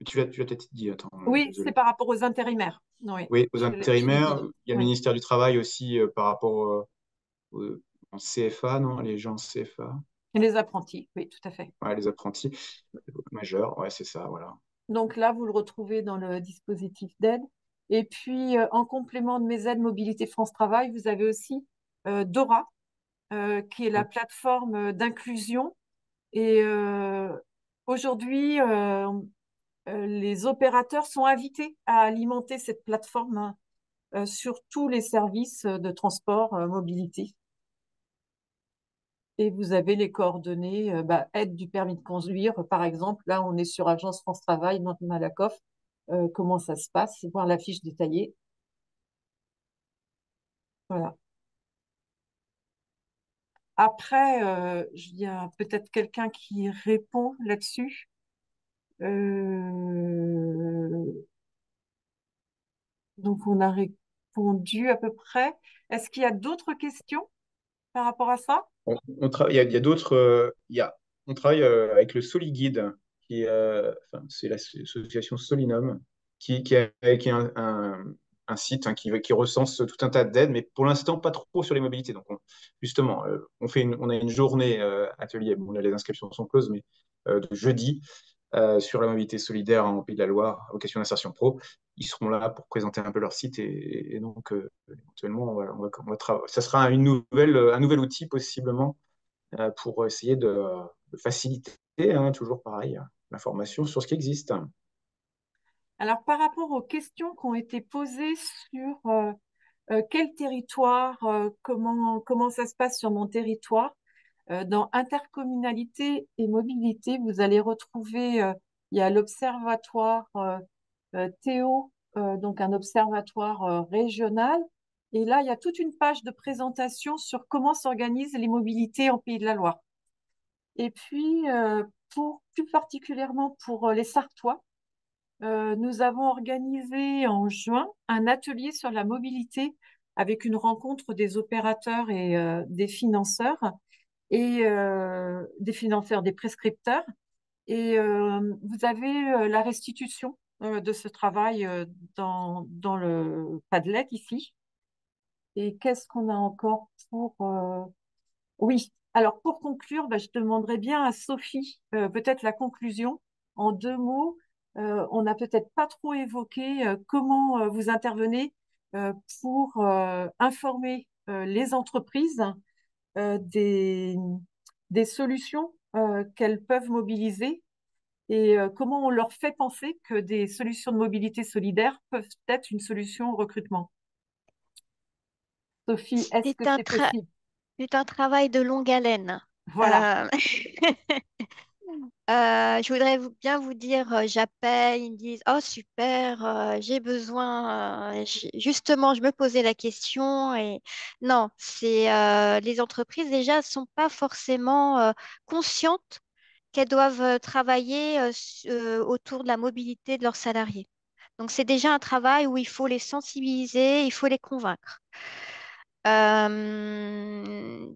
Tu l'as peut-être dit, attends, oui, c'est désolé. par rapport aux intérimaires. Oui, Oui, aux je l'ai intérimaires. dit. Il y a le Oui. ministère du Travail aussi par rapport en CFA, non? Les gens en CFA, Et les apprentis, oui, tout à fait. ouais, les apprentis majeurs, ouais, c'est ça, voilà. Donc là, vous le retrouvez dans le dispositif d'aide. Et puis, en complément de mes aides mobilité France Travail, vous avez aussi Dora, qui est la plateforme d'inclusion. Et aujourd'hui, les opérateurs sont invités à alimenter cette plateforme sur tous les services de transport mobilité. Et vous avez les coordonnées, aide du permis de conduire, par exemple. Là, on est sur Agence France Travail, Nantes-Malakoff. Comment ça se passe, voir la fiche détaillée. Voilà. Après, il y a peut-être quelqu'un qui répond là-dessus. Euh, donc, on a répondu à peu près. Est-ce qu'il y a d'autres questions par rapport à ça? Il y a d'autres. On travaille avec le SoliGuide, enfin, c'est l'association Solinum, qui est un site hein, qui recense tout un tas d'aides, mais pour l'instant pas trop sur les mobilités. Donc, justement, on a une journée atelier. Bon, là, les inscriptions sont closes, mais de jeudi sur la mobilité solidaire en Pays de la Loire, à vocation d'insertion pro. Ils seront là pour présenter un peu leur site et donc éventuellement, voilà, ça sera un nouvel outil possiblement pour essayer de faciliter, hein, toujours pareil, l'information sur ce qui existe. Alors, par rapport aux questions qui ont été posées sur quel territoire, comment ça se passe sur mon territoire, dans intercommunalité et mobilité, vous allez retrouver, il y a l'observatoire Théo, donc un observatoire régional. Et là, il y a toute une page de présentation sur comment s'organisent les mobilités en Pays de la Loire. Et puis, plus particulièrement pour les Sarthois, nous avons organisé en juin un atelier sur la mobilité avec une rencontre des opérateurs et des financeurs, des prescripteurs. Et vous avez la restitution de ce travail dans le Padlet ici. Et qu'est-ce qu'on a encore pour... Oui, alors pour conclure, bah, je demanderais bien à Sophie peut-être la conclusion en 2 mots. On n'a peut-être pas trop évoqué comment vous intervenez pour informer les entreprises euh, des, des solutions qu'elles peuvent mobiliser et comment on leur fait penser que des solutions de mobilité solidaire peuvent être une solution au recrutement. Sophie, est-ce que C'est un, c'est tra- possible? c'est un travail de longue haleine. Voilà. Euh, je voudrais bien vous dire, j'appelle, ils me disent, oh super, j'ai besoin. Justement, je me posais la question et non, les entreprises déjà sont pas forcément conscientes qu'elles doivent travailler autour de la mobilité de leurs salariés. Donc c'est déjà un travail où il faut les sensibiliser, il faut les convaincre.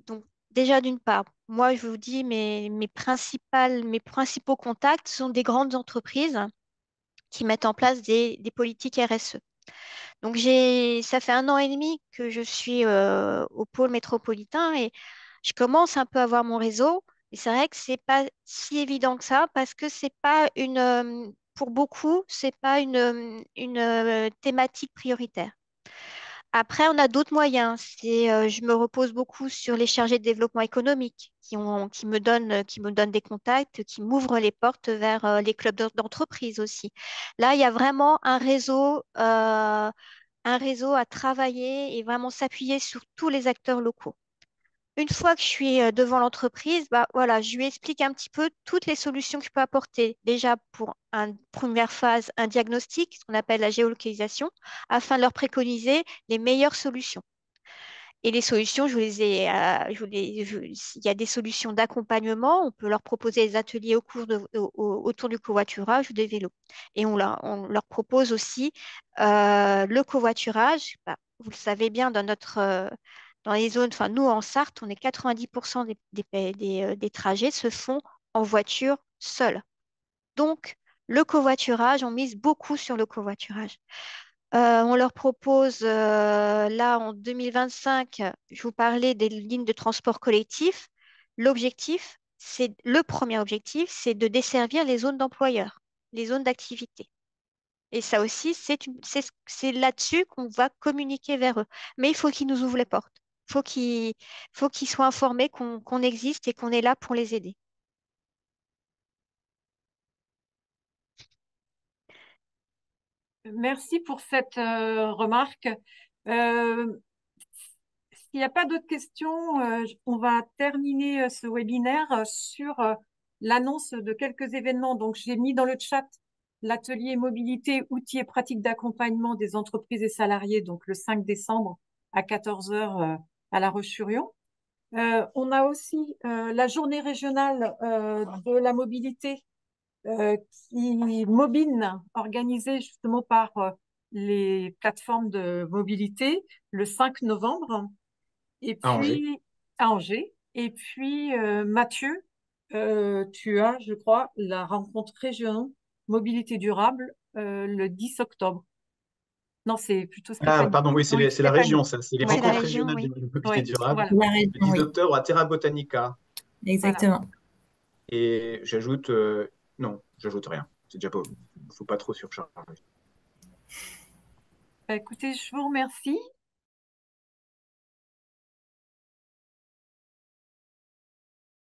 Donc, déjà, d'une part, moi, je vous dis, mes principaux contacts sont des grandes entreprises qui mettent en place des politiques RSE. Donc, ça fait 1 an et demi que je suis au pôle métropolitain et je commence un peu à voir mon réseau. Et c'est vrai que c'est pas si évident que ça parce que c'est pas pour beaucoup, c'est pas une thématique prioritaire. Après, on a d'autres moyens. Je me repose beaucoup sur les chargés de développement économique qui me donnent des contacts, qui m'ouvrent les portes vers les clubs d'entreprise aussi. Là, il y a vraiment un réseau à travailler et vraiment s'appuyer sur tous les acteurs locaux. Une fois que je suis devant l'entreprise, bah, voilà, je lui explique un petit peu toutes les solutions que je peux apporter. Déjà, pour une première phase, un diagnostic, ce qu'on appelle la géolocalisation, afin de leur préconiser les meilleures solutions. Et les solutions, il y a des solutions d'accompagnement. On peut leur proposer des ateliers autour du covoiturage ou des vélos. Et on leur propose aussi le covoiturage. Bah, vous le savez bien, dans les zones, enfin nous en Sarthe, on est 90% des trajets se font en voiture seule. Donc, le covoiturage, on mise beaucoup sur le covoiturage. On leur propose, là, en 2025, je vous parlais des lignes de transport collectif. Le premier objectif, c'est de desservir les zones d'employeurs, les zones d'activité. Et ça aussi, c'est là-dessus qu'on va communiquer vers eux. Mais il faut qu'ils nous ouvrent les portes. Faut qu'ils soient informés qu'on existe et qu'on est là pour les aider. Merci pour cette remarque. Euh, S'il n'y a pas d'autres questions, on va terminer ce webinaire sur l'annonce de quelques événements. Donc, j'ai mis dans le chat l'atelier mobilité, outils et pratiques d'accompagnement des entreprises et salariés, donc le 5 décembre à 14 heures à La Roche-sur-Yon. On a aussi la journée régionale de la mobilité qui Mobine, organisée justement par les plateformes de mobilité le 5 novembre. Et À Angers. puis, à Angers. Et puis, Mathieu, tu as, je crois, la rencontre régionale mobilité durable le 10 octobre. Non, c'est plutôt Ah, Stéphanie. pardon, oui, Oui, c'est la Stéphanie. région, ça. C'est les Oui, C'est la rencontres région, régionales de oui. mobilité oui, durable, voilà, La région, le 10 oui, octobre à Terra Botanica. voilà. exactement. Et j'ajoute, non, j'ajoute rien. C'est déjà pas, faut pas trop surcharger. Bah, écoutez, je vous remercie.